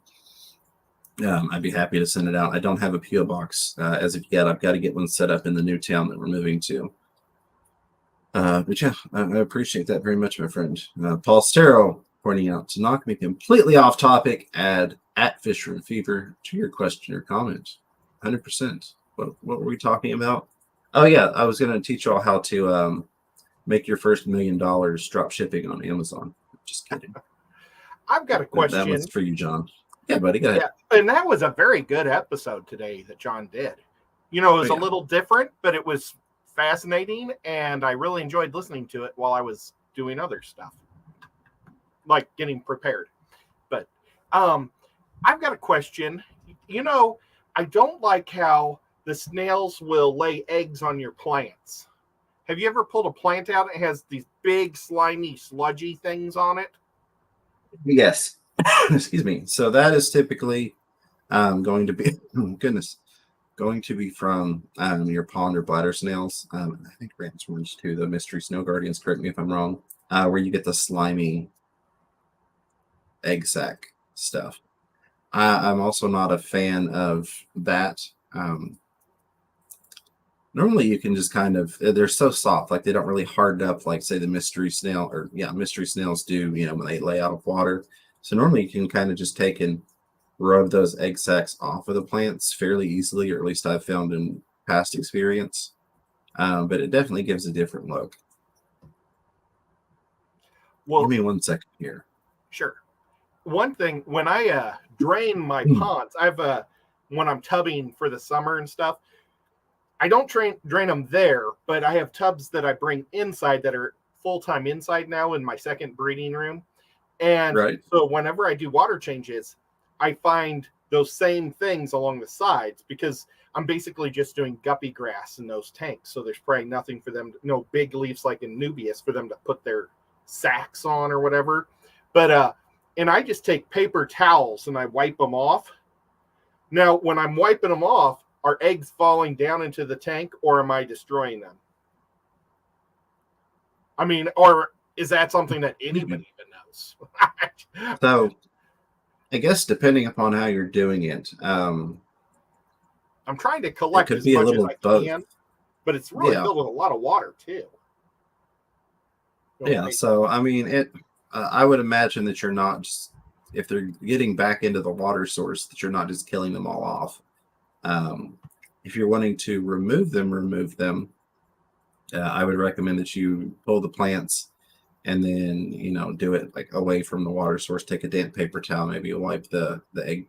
I'd be happy to send it out. I don't have a P.O. box as of yet. I've got to get one set up in the new town that we're moving to. But yeah, I appreciate that very much, my friend. Paul Stero pointing out, to knock me completely off topic, add at Fish Room Fever to your question or comment. 100%. What were we talking about? Oh yeah, I was going to teach you all how to make your first $1 million drop shipping on Amazon. Just kidding. I've got a That question. was for you, John. Yeah, buddy, go ahead. Yeah, and that was a very good episode today that John did. You know, it was a little different, but it was fascinating, and I really enjoyed listening to it while I was doing other stuff, like getting prepared. But I've got a question. You know, I don't like how the snails will lay eggs on your plants. Have you ever pulled a plant out that has these big, slimy, sludgy things on it? Yes. Excuse me. So that is typically going to be, goodness, going to be from your pond or bladder snails. I think rams ones too, the mystery snow guardians, correct me if I'm wrong, where you get the slimy egg sac stuff. I'm also not a fan of that. Normally you can just kind of, they're so soft, like they don't really harden up like say the mystery snail or mystery snails do, you know, when they lay out of water. So normally you can kind of just take and rub those egg sacs off of the plants fairly easily, or at least I've found in past experience. But it definitely gives a different look. Well, give me 1 second here. Sure. One thing, when I drain my ponds, when I'm tubbing for the summer and stuff, I don't drain them there, but I have tubs that I bring inside that are full-time inside now in my second breeding room. And so whenever I do water changes, I find those same things along the sides because I'm basically just doing guppy grass in those tanks. So there's probably nothing for them, no big leaves like in Nubius for them to put their sacks on or whatever. But, and I just take paper towels and I wipe them off. Now, when I'm wiping them off, are eggs falling down into the tank or am I destroying them? I mean, or is that something that anybody even knows? So I guess depending upon how you're doing it, I'm trying to collect as much as I can, but it's really filled with a lot of water too. So I mean, I would imagine that you're not just, if they're getting back into the water source, that you're not just killing them all off. If you're wanting to remove them, I would recommend that you pull the plants and then, you know, do it like away from the water source. Take a damp paper towel, maybe wipe the egg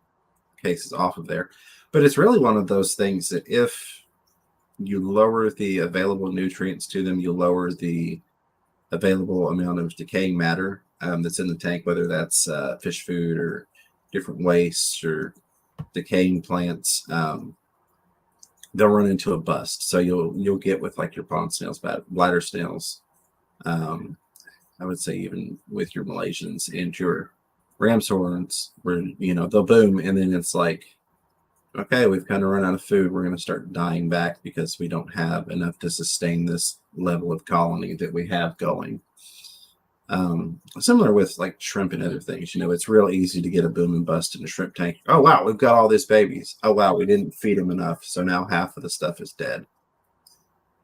cases off of there. But it's really one of those things that if you lower the available nutrients to them, you lower the available amount of decaying matter that's in the tank, whether that's fish food or different wastes or decaying plants. They'll run into a bust. So you'll get with like your pond snails, bladder snails. I would say even with your Malaysians and your ram's horns, where you know they'll boom, and then it's like, okay, we've kind of run out of food. We're going to start dying back because we don't have enough to sustain this level of colony that we have going. Similar with like shrimp and other things, you know, it's real easy to get a boom and bust in a shrimp tank. Oh wow, we've got all these babies. Oh wow, we didn't feed them enough, so now half of the stuff is dead.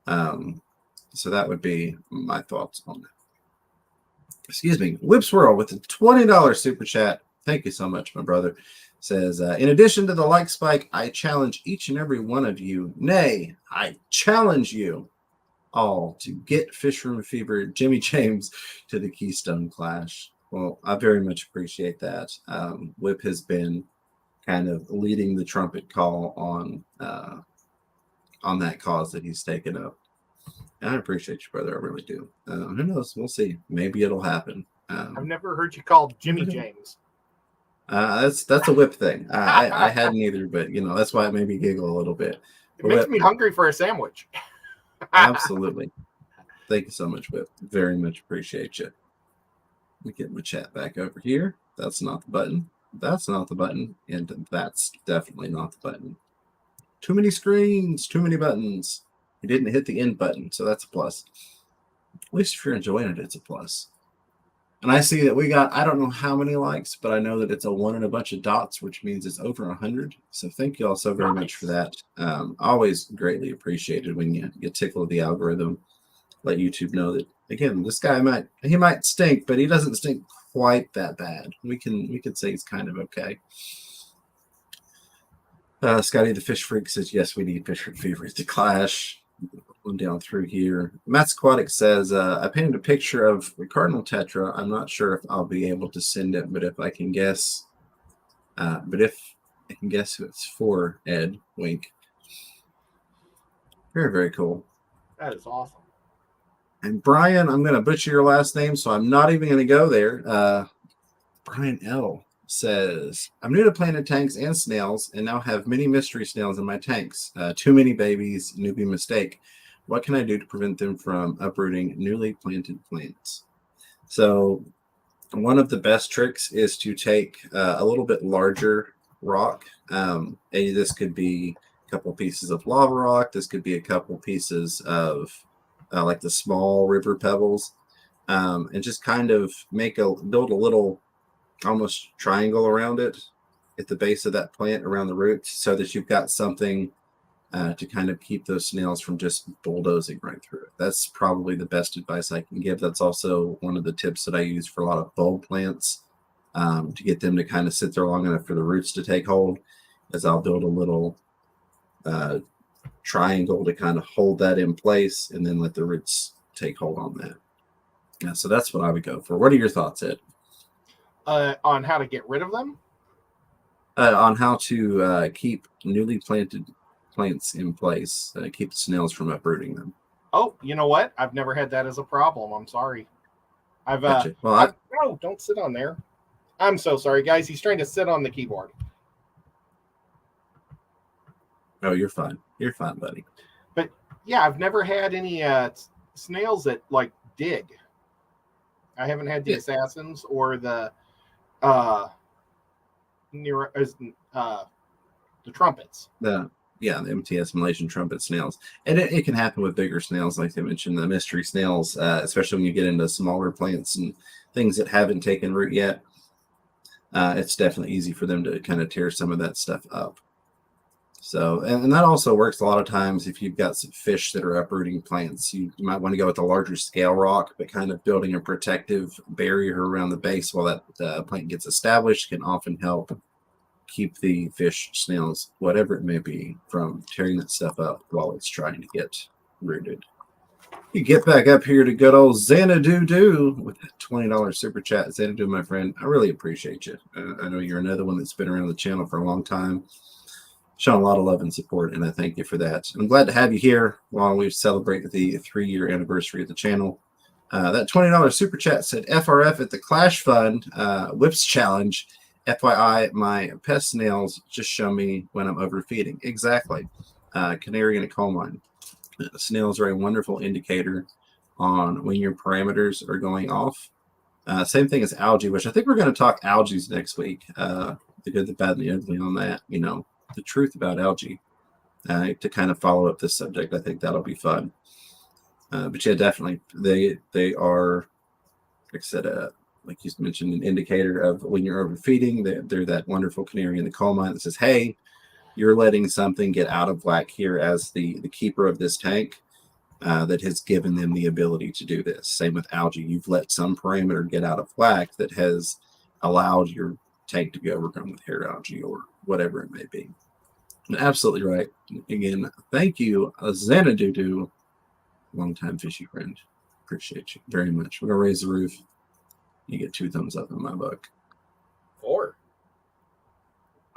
So that would be my thoughts on that. Excuse me, Whip Swirl with a $20 super chat. Thank you so much, my brother. Says, in addition to the like spike, I challenge each and every one of you. Nay, I challenge you all to get Fish Room Fever Jimmy James to the Keystone Clash. Well, I very much appreciate that. Whip has been kind of leading the trumpet call on that cause that he's taken up. And I appreciate you, brother. I really do. Who knows? We'll see. Maybe it'll happen. I've never heard you called Jimmy James. That's a Whip thing. I hadn't either, but you know that's why it made me giggle a little bit. It makes me hungry for a sandwich. Absolutely. Thank you so much, Whip. Very much appreciate you. Let me get my chat back over here. That's not the button. That's not the button. And that's definitely not the button. Too many screens, too many buttons. You didn't hit the end button, so that's a plus. At least if you're enjoying it, it's a plus. And I see that we got, I don't know how many likes, but I know that it's a 1 and a bunch of dots, which means it's over 100. So thank you all so very much for that. Always greatly appreciated when you tickle the algorithm. Let YouTube know that, again, this guy might stink, but he doesn't stink quite that bad. We can say he's kind of okay. Scotty the Fish Freak says, yes, we need Fish Freak Fever to clash. One down through here. Matt's Aquatic says, I painted a picture of the Cardinal Tetra. I'm not sure if I'll be able to send it, but if I can guess, who it's for, Ed, wink. Very, very cool. That is awesome. And Brian, I'm going to butcher your last name, so I'm not even going to go there. Brian L. says, I'm new to planted tanks and snails and now have many mystery snails in my tanks. Too many babies, newbie mistake. What can I do to prevent them from uprooting newly planted plants? So one of the best tricks is to take a little bit larger rock. This could be a couple pieces of lava rock. This could be a couple pieces of like the small river pebbles, and just kind of build a little almost triangle around it at the base of that plant around the roots, so that you've got something to kind of keep those snails from just bulldozing right through it. That's probably the best advice I can give. That's also one of the tips that I use for a lot of bulb plants, to get them to kind of sit there long enough for the roots to take hold, as I'll build a little triangle to kind of hold that in place and then let the roots take hold on that. Yeah, so that's what I would go for. What are your thoughts, Ed? On how to get rid of them? On how to keep newly planted plants in place, keep the snails from uprooting them. Oh, you know what? I've never had that as a problem. I'm sorry. Gotcha. Well, no, don't sit on there. I'm so sorry, guys. He's trying to sit on the keyboard. Oh, you're fine. You're fine, buddy. But yeah, I've never had any snails that like dig. I haven't had the assassins or the trumpets. The MTS Malaysian trumpet snails. And it can happen with bigger snails, like I mentioned, the mystery snails, especially when you get into smaller plants and things that haven't taken root yet. It's definitely easy for them to kind of tear some of that stuff up. So, and that also works a lot of times if you've got some fish that are uprooting plants. You might want to go with a larger scale rock, but kind of building a protective barrier around the base while that plant gets established can often help keep the fish, snails, whatever it may be, from tearing that stuff up while it's trying to get rooted. You get back up here to good old Xanadu with that $20 super chat. Xanadu, my friend, I really appreciate you. I know you're another one that's been around the channel for a long time. Shown a lot of love and support, and I thank you for that. I'm glad to have you here while we celebrate the 3-year anniversary of the channel. That $20 super chat said, FRF at the Clash Fund Whips Challenge. FYI, my pest snails just show me when I'm overfeeding. Exactly. Canary in a coal mine. Snails are a wonderful indicator on when your parameters are going off. Same thing as algae, which I think we're going to talk algae next week. The good, the bad, and the ugly on that. You know, the truth about algae. To kind of follow up this subject, I think that'll be fun. But yeah, definitely, they are, like I said, like you mentioned, an indicator of when you're overfeeding. They're that wonderful canary in the coal mine that says, hey, you're letting something get out of whack here as the keeper of this tank, that has given them the ability to do this. Same with algae. You've let some parameter get out of whack that has allowed your tank to be overgrown with hair algae or whatever it may be. Absolutely right. Again, thank you, Xanadu, longtime fishy friend. Appreciate you very much. We're going to raise the roof. You get 2 thumbs up in my book. 4.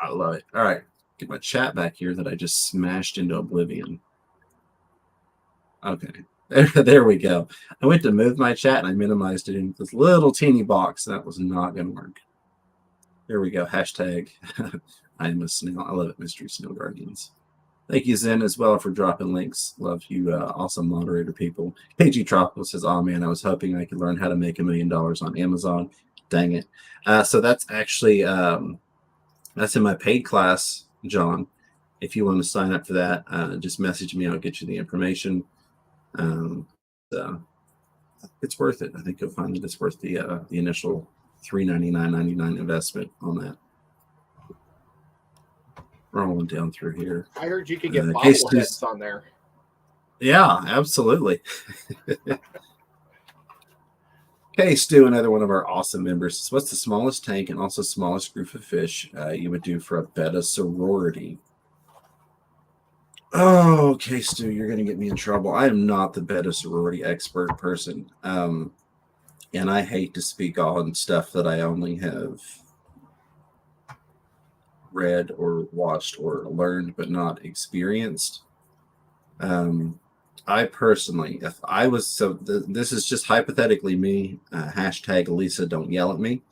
I love it. All right. Get my chat back here that I just smashed into oblivion. Okay. There we go. I went to move my chat and I minimized it in this little teeny box. That was not going to work. There we go. Hashtag I am a snail. I love it, Mystery Snail Guardians. Thank you, Zen, as well, for dropping links. Love you, awesome moderator people. KG Tropical says, oh, man, I was hoping I could learn how to make $1 million on Amazon. Dang it. So that's actually, that's in my paid class, John. If you want to sign up for that, just message me. I'll get you the information. So it's worth it. I think you'll find that it's worth the initial $399.99 investment on that. Rolling down through here. I heard you could get bobbleheads on there. Yeah, absolutely. Okay, Stu, another one of our awesome members. What's the smallest tank and also smallest group of fish you would do for a betta sorority? Oh, Okay, Stu, you're going to get me in trouble. I am not the beta sorority expert person. And I hate to speak on stuff that I only have read or watched or learned, but not experienced. I personally, if I was, this is just hypothetically me, hashtag Lisa, don't yell at me.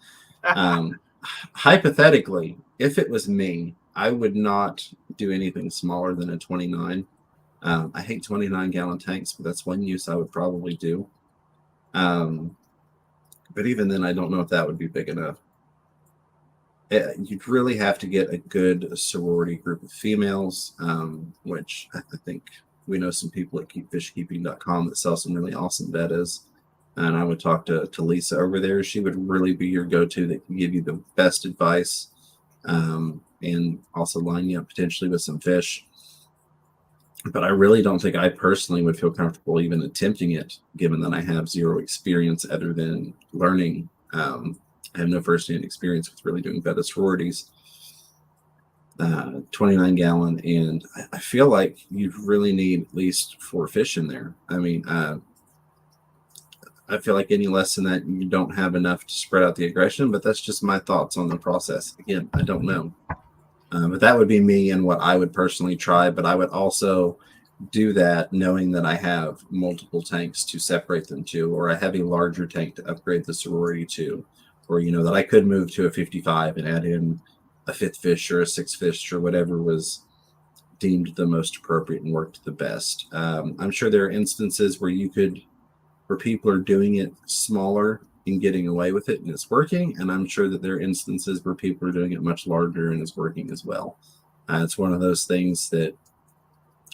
Hypothetically, if it was me, I would not do anything smaller than a 29. I hate 29-gallon tanks, but that's one use I would probably do. But even then, I don't know if that would be big enough. You'd really have to get a good sorority group of females, which I think we know some people at keepfishkeeping.com that sell some really awesome betas. And I would talk to Lisa over there. She would really be your go-to that can give you the best advice, and also line you up potentially with some fish. But I really don't think I personally would feel comfortable even attempting it, given that I have zero experience other than learning. I have no first-hand experience with really doing beta sororities. 29-gallon, and I feel like you really need at least 4 fish in there. I mean, I feel like any less than that, you don't have enough to spread out the aggression, but that's just my thoughts on the process. Again, I don't know. But that would be me and what I would personally try. But I would also do that knowing that I have multiple tanks to separate them to, or I have a larger tank to upgrade the sorority to, or, that I could move to a 55 and add in a 5th fish or a 6th fish or whatever was deemed the most appropriate and worked the best. I'm sure there are instances where people are doing it smaller and getting away with it and it's working. And I'm sure that there are instances where people are doing it much larger and it's working as well. It's one of those things that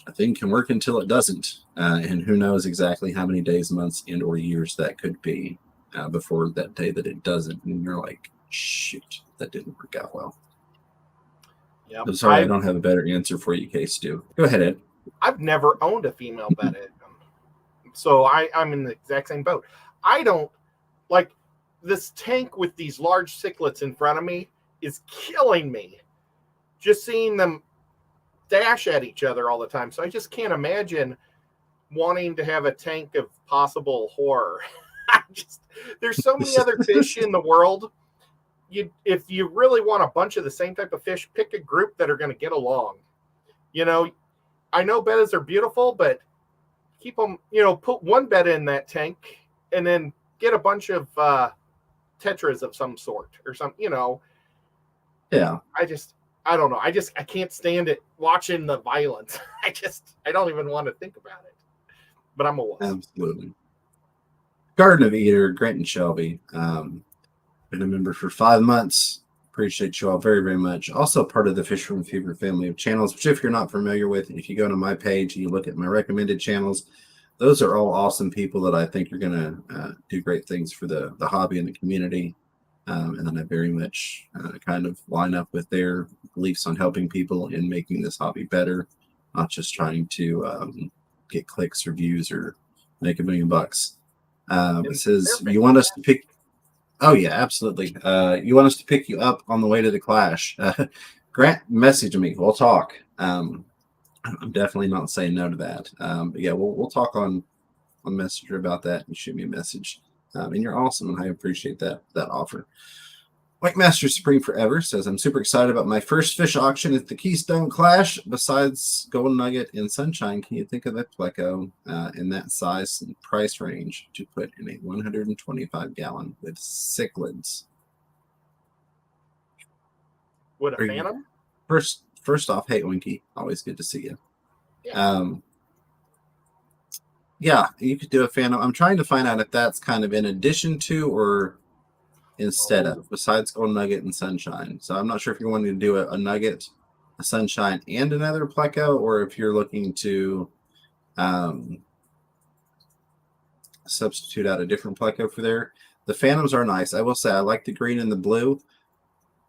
I think can work until it doesn't. And who knows exactly how many days, months, and or years that could be before that day that it doesn't. And you're like, shoot, that didn't work out well. Yep. I'm sorry, I don't have a better answer for you, Case Stu. Go ahead, Ed. I've never owned a female betta. So I'm in the exact same boat. I don't like this tank with these large cichlids in front of me is killing me. Just seeing them dash at each other all the time. So I just can't imagine wanting to have a tank of possible horror. There's so many other fish in the world. If you really want a bunch of the same type of fish, pick a group that are going to get along. I know bettas are beautiful, but keep them, put one betta in that tank and then get a bunch of tetras of some sort or something, Yeah. I don't know. I can't stand it watching the violence. I don't even want to think about it, but I'm a wuss. Absolutely. Garden of Eder, Grant and Shelby. Been a member for 5 months. Appreciate you all very, very much. Also part of the Fisherman Fever family of channels, which if you're not familiar with, if you go to my page and you look at my recommended channels, those are all awesome people that I think are going to do great things for the hobby and the community. And then I very much kind of line up with their beliefs on helping people and making this hobby better, not just trying to get clicks or views or make $1 million. It says, you want us to pick... Oh, yeah, absolutely. You want us to pick you up on the way to the clash. Grant, message me. We'll talk. I'm definitely not saying no to that. But yeah, we'll talk on Messenger about that and shoot me a message. And you're awesome, and I appreciate that offer. White Master Supreme Forever says, I'm super excited about my first fish auction at the Keystone Clash. Besides Golden Nugget and Sunshine, can you think of a Pleco in that size and price range to put in a 125-gallon with cichlids? What, a Phantom? First off, hey, Winky. Always good to see you. Yeah. Yeah, you could do a Phantom. I'm trying to find out if that's kind of in addition to or instead of, besides Golden Nugget and Sunshine. So I'm not sure if you're wanting to do a Nugget, a Sunshine, and another Pleco, or if you're looking to substitute out a different Pleco for there. The Phantoms are nice. I will say I like the green and the blue,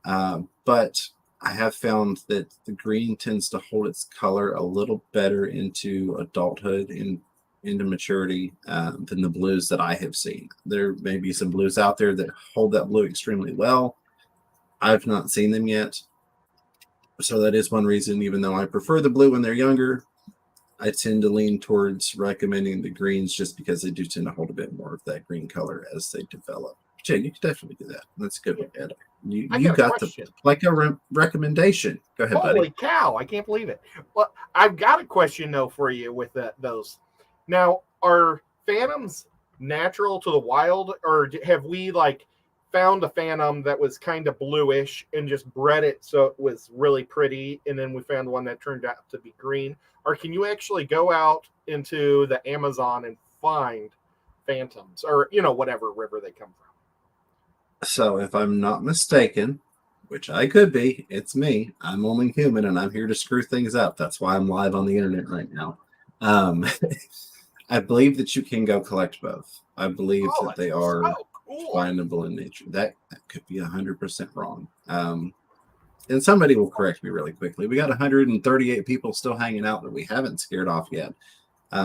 but I have found that the green tends to hold its color a little better into adulthood and into maturity than the blues that I have seen. There may be some blues out there that hold that blue extremely well. I've not seen them yet. So that is one reason, even though I prefer the blue when they're younger, I tend to lean towards recommending the greens just because they do tend to hold a bit more of that green color as they develop. But yeah, you can definitely do that. That's a good one, Ed. I You got a got the question. Pleco recommendation. Go ahead, Holy buddy. cow! I can't believe it. Well, I've got a question though for you with those. Now, are phantoms natural to the wild, or have we like found a phantom that was kind of bluish and just bred it so it was really pretty, and then we found one that turned out to be green? Or can you actually go out into the Amazon and find phantoms, or whatever river they come from? So, if I'm not mistaken, which I could be, it's me. I'm only human and I'm here to screw things up. That's why I'm live on the internet right now. Um, I believe that you can go collect both. I believe Oh, that they that's are so cool. findable in nature. That could be 100% wrong. And somebody will correct me really quickly. We got 138 people still hanging out that we haven't scared off yet.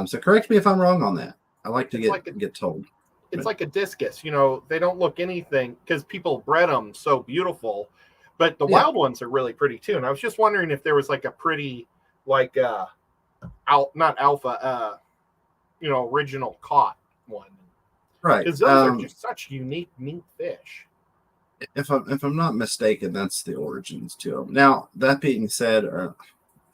So correct me if I'm wrong on that. I like to get told. It's like a discus. They don't look anything because people bred them so beautiful, but the Yeah. wild ones are really pretty too. And I was just wondering if there was like a pretty, like, not alpha, original caught one. Right. Because those are just such unique, neat fish. If I'm not mistaken, that's the origins to them. Now, that being said,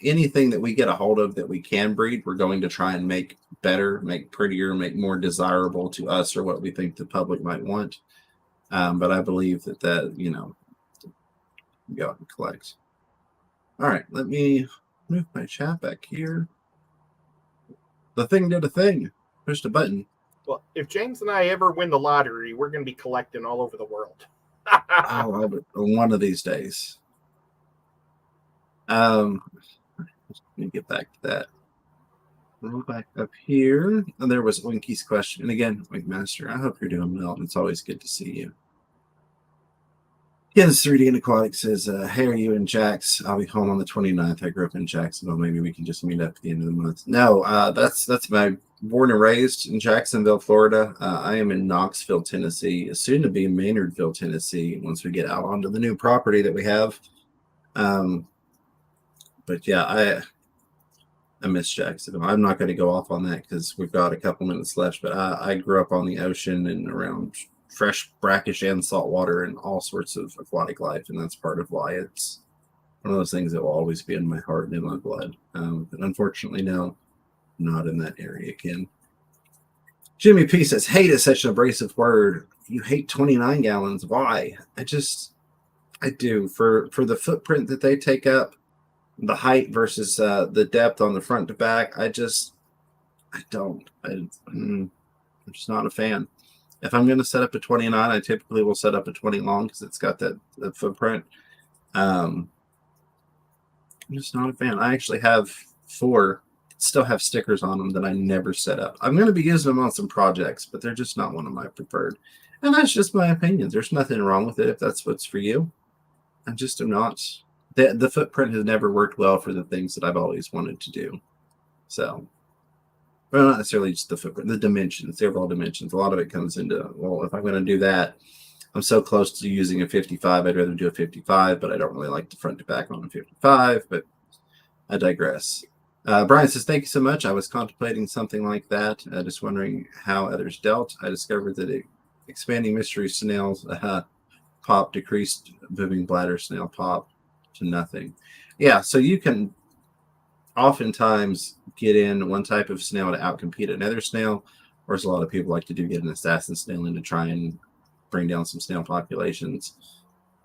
anything that we get a hold of that we can breed, we're going to try and make better, make prettier, make more desirable to us or what we think the public might want. But I believe that go out and collect. All right, let me move my chat back here. The thing did a thing. Pushed a button. Well, if James and I ever win the lottery, we're going to be collecting all over the world. One of these days. Let me get back to that. Roll back up here. And there was Winky's question. And again, Winkmaster, I hope you're doing well. It's always good to see you. Yes, 3D and Aquatic says, hey, are you in Jax? I'll be home on the 29th. I grew up in Jacksonville. Maybe we can just meet up at the end of the month. No, that's my born and raised in Jacksonville, Florida. I am in Knoxville, Tennessee, soon to be in Maynardville, Tennessee, once we get out onto the new property that we have. But yeah, I miss Jacksonville. I'm not going to go off on that because we've got a couple minutes left, but I grew up on the ocean and around fresh, brackish, and salt water and all sorts of aquatic life, and that's part of why it's one of those things that will always be in my heart and in my blood. But unfortunately, no, not in that area again. Jimmy P says, hate is such an abrasive word. You hate 29 gallons. Why? I do. For the footprint that they take up, the height versus the depth on the front to back, I'm just not a fan. If I'm going to set up a 29, I typically will set up a 20 long because it's got that footprint. I'm just not a fan. I actually have 4 still have stickers on them that I never set up. I'm going to be using them on some projects, but they're just not one of my preferred. And that's just my opinion. There's nothing wrong with it if that's what's for you. I just am not. The footprint has never worked well for the things that I've always wanted to do. So, well, not necessarily just the footprint, the dimensions, the overall dimensions. A lot of it comes into, well, if I'm going to do that, I'm so close to using a 55, I'd rather do a 55, but I don't really like the front to back on a 55, but I digress. Brian says, thank you so much. I was contemplating something like that. Just wondering how others dealt. I discovered that expanding mystery snails pop decreased moving bladder snail pop to nothing. Yeah, so you can oftentimes get in one type of snail to outcompete another snail, or as a lot of people like to do, get an assassin snail in to try and bring down some snail populations.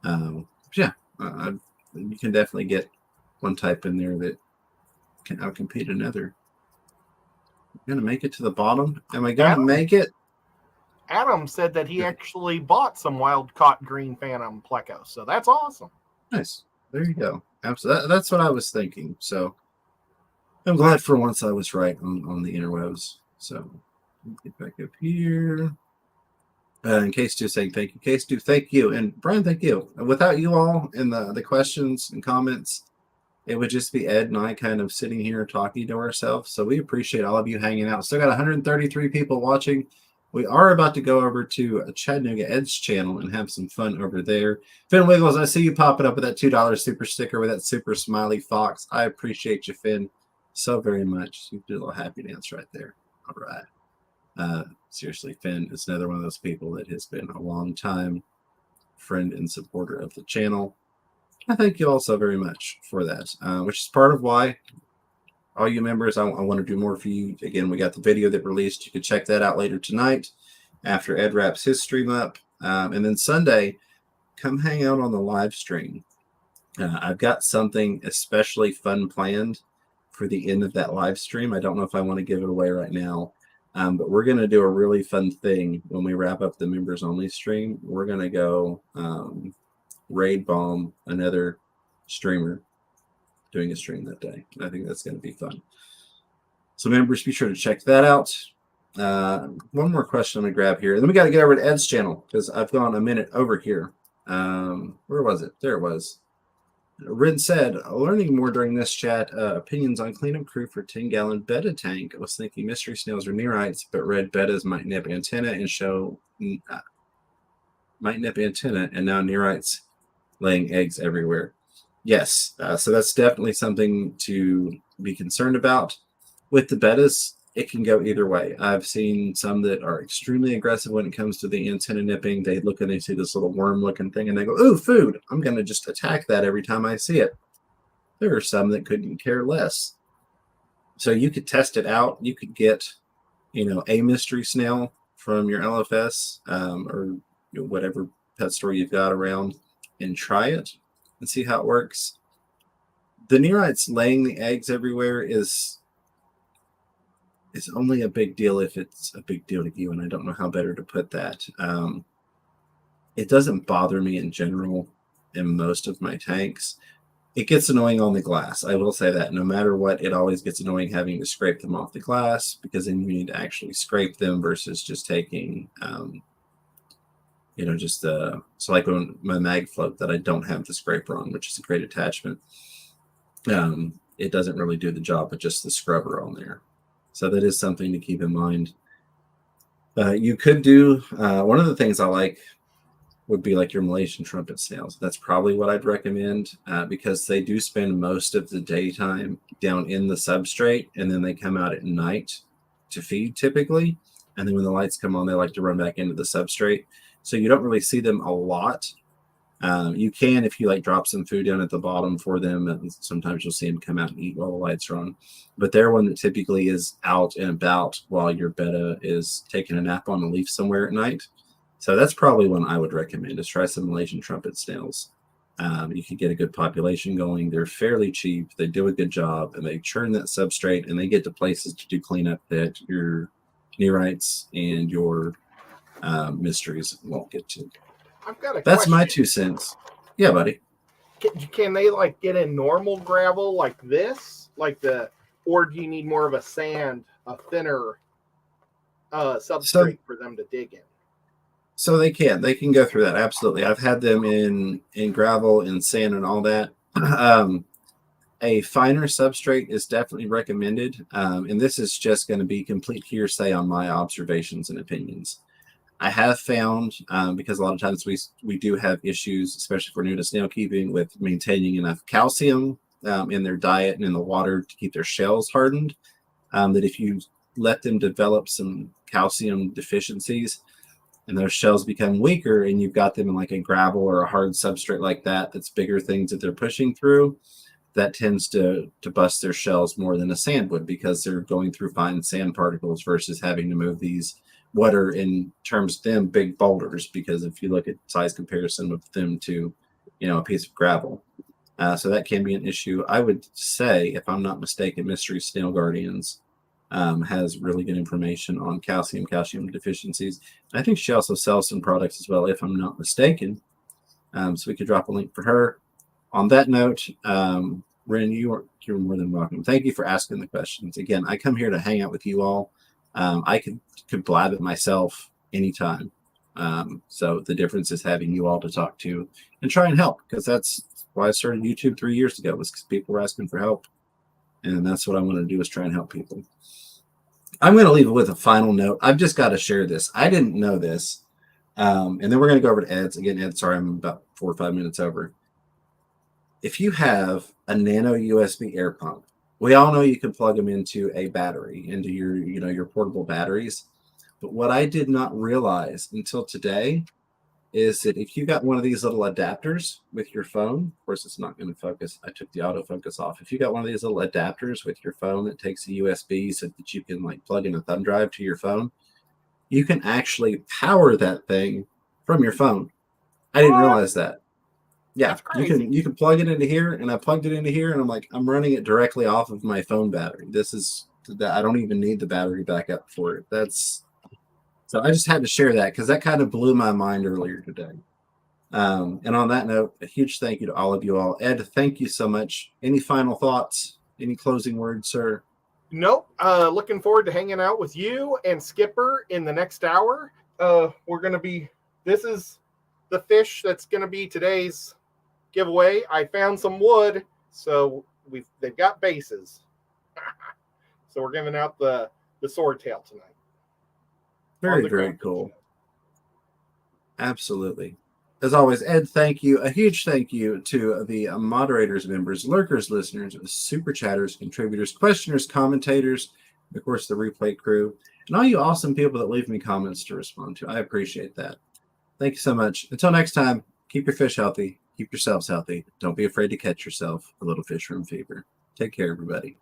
You can definitely get one type in there that can outcompete another. I'm going to make it to the bottom. Am I going to make it? Adam said that he actually bought some wild caught green phantom Pleco, so that's awesome. Nice. There you go. Absolutely. That's what I was thinking. So I'm glad for once I was right on the interwebs. So get back up here. And Case2 saying thank you. Case2, thank you. And Brian, thank you. Without you all in the questions and comments, it would just be Ed and I kind of sitting here talking to ourselves. So we appreciate all of you hanging out. Still got 133 people watching. We are about to go over to Chattanooga Ed's channel and have some fun over there. Finn Wiggles, I see you popping up with that $2 super sticker with that super smiley fox. I appreciate you, Finn. so very much. You did a little happy dance right there. All right. Seriously, Finn is another one of those people that has been a long time friend and supporter of the channel. I thank you all so very much for that, which is part of why all you members, I want to do more for you. Again, we got the video that released. You can check that out later tonight after Ed wraps his stream up. And then Sunday, come hang out on the live stream. I've got something especially fun planned for the end of that live stream. I don't know if I want to give it away right now, but we're going to do a really fun thing when we wrap up the members only stream. We're going to go raid bomb another streamer doing a stream that day. I think that's going to be fun. So members, be sure to check that out. One more question I'm going to grab here. And then we got to get over to Ed's channel because I've gone a minute over here. Where was it? There it was. Rin said, learning more during this chat, opinions on cleanup crew for 10-gallon betta tank. I was thinking mystery snails are Nerites, but red bettas might nip antenna and show might nip antenna, and now Nerites laying eggs everywhere. Yes, so that's definitely something to be concerned about. With the bettas, it can go either way. I've seen some that are extremely aggressive when it comes to the antenna nipping. They look and they see this little worm-looking thing, and they go, ooh, food. I'm going to just attack that every time I see it. There are some that couldn't care less. So you could test it out. You could get, a mystery snail from your LFS or whatever pet store you've got around and try it and see how it works. The Nerites laying the eggs everywhere is only a big deal if it's a big deal to you, and I don't know how better to put that. It doesn't bother me in general in most of my tanks. It gets annoying on the glass. I will say that no matter what, it always gets annoying having to scrape them off the glass because then you need to actually scrape them versus just taking so like when my mag float that I don't have the scraper on, which is a great attachment, it doesn't really do the job with just the scrubber on there. So that is something to keep in mind. You could do, one of the things I like would be like your Malaysian trumpet snails. That's probably what I'd recommend because they do spend most of the daytime down in the substrate, and then they come out at night to feed typically. And then when the lights come on, they like to run back into the substrate. So you don't really see them a lot. You can if you drop some food down at the bottom for them, and sometimes you'll see them come out and eat while the lights are on. But they're one that typically is out and about while your betta is taking a nap on a leaf somewhere at night. So that's probably one I would recommend, is try some Malaysian trumpet snails. You can get a good population going. They're fairly cheap. They do a good job, and they churn that substrate, and they get to places to do cleanup that your Nerites and your mysteries won't get to. I've got a That's question. my 2 cents. Yeah, buddy. Can they get in normal gravel like this, or do you need more of a thinner substrate for them to dig in? So they can go through that. Absolutely. I've had them in gravel and sand and all that. A finer substrate is definitely recommended. And this is just going to be complete hearsay on my observations and opinions. I have found, because a lot of times we do have issues, especially for new to snail keeping, with maintaining enough calcium in their diet and in the water to keep their shells hardened, that if you let them develop some calcium deficiencies and those shells become weaker and you've got them in a gravel or a hard substrate like that, that's bigger things that they're pushing through, that tends to bust their shells more than a sand would, because they're going through fine sand particles versus having to move these, what are in terms of them big boulders, because if you look at size comparison of them to a piece of gravel, so that can be an issue. I would say, if I'm not mistaken, Mystery Snail Guardians has really good information on calcium deficiencies. I think she also sells some products as well, if I'm not mistaken, so we could drop a link for her. On that note, Ren, you're more than welcome. Thank you for asking the questions. Again, I come here to hang out with you all. I could blab it myself anytime. So the difference is having you all to talk to and try and help, because that's why I started YouTube 3 years ago, was because people were asking for help. And that's what I want to do, is try and help people. I'm going to leave it with a final note. I've just got to share this. I didn't know this. And then we're going to go over to Ed's. Again, Ed, sorry, I'm about 4 or 5 minutes over. If you have a nano USB air pump We all know you can plug them into a battery, into your, your portable batteries. But what I did not realize until today is that if you got one of these little adapters with your phone, of course it's not going to focus. I took the autofocus off. If you got one of these little adapters with your phone that takes a USB so that you can like plug in a thumb drive to your phone, you can actually power that thing from your phone. I didn't realize that. Yeah, you can plug it into here, and I plugged it into here, and I'm like, I'm running it directly off of my phone battery. This is that I don't even need the battery backup for it. So I just had to share that because that kind of blew my mind earlier today. And on that note, a huge thank you to all of you all. Ed, thank you so much. Any final thoughts? Any closing words, sir? Nope. Looking forward to hanging out with you and Skipper in the next hour. We're going to be, this is the fish that's going to be today's giveaway. I found some wood, so they've got bases. So we're giving out the swordtail tonight. Very cool. Absolutely. As always, Ed, thank you. A huge thank you to the moderators, members, lurkers, listeners, super chatters, contributors, questioners, commentators, of course, the replay crew, and all you awesome people that leave me comments to respond to. I appreciate that. Thank you so much. Until next time, keep your fish healthy. Keep yourselves healthy. Don't be afraid to catch yourself a little fish room fever. Take care, everybody.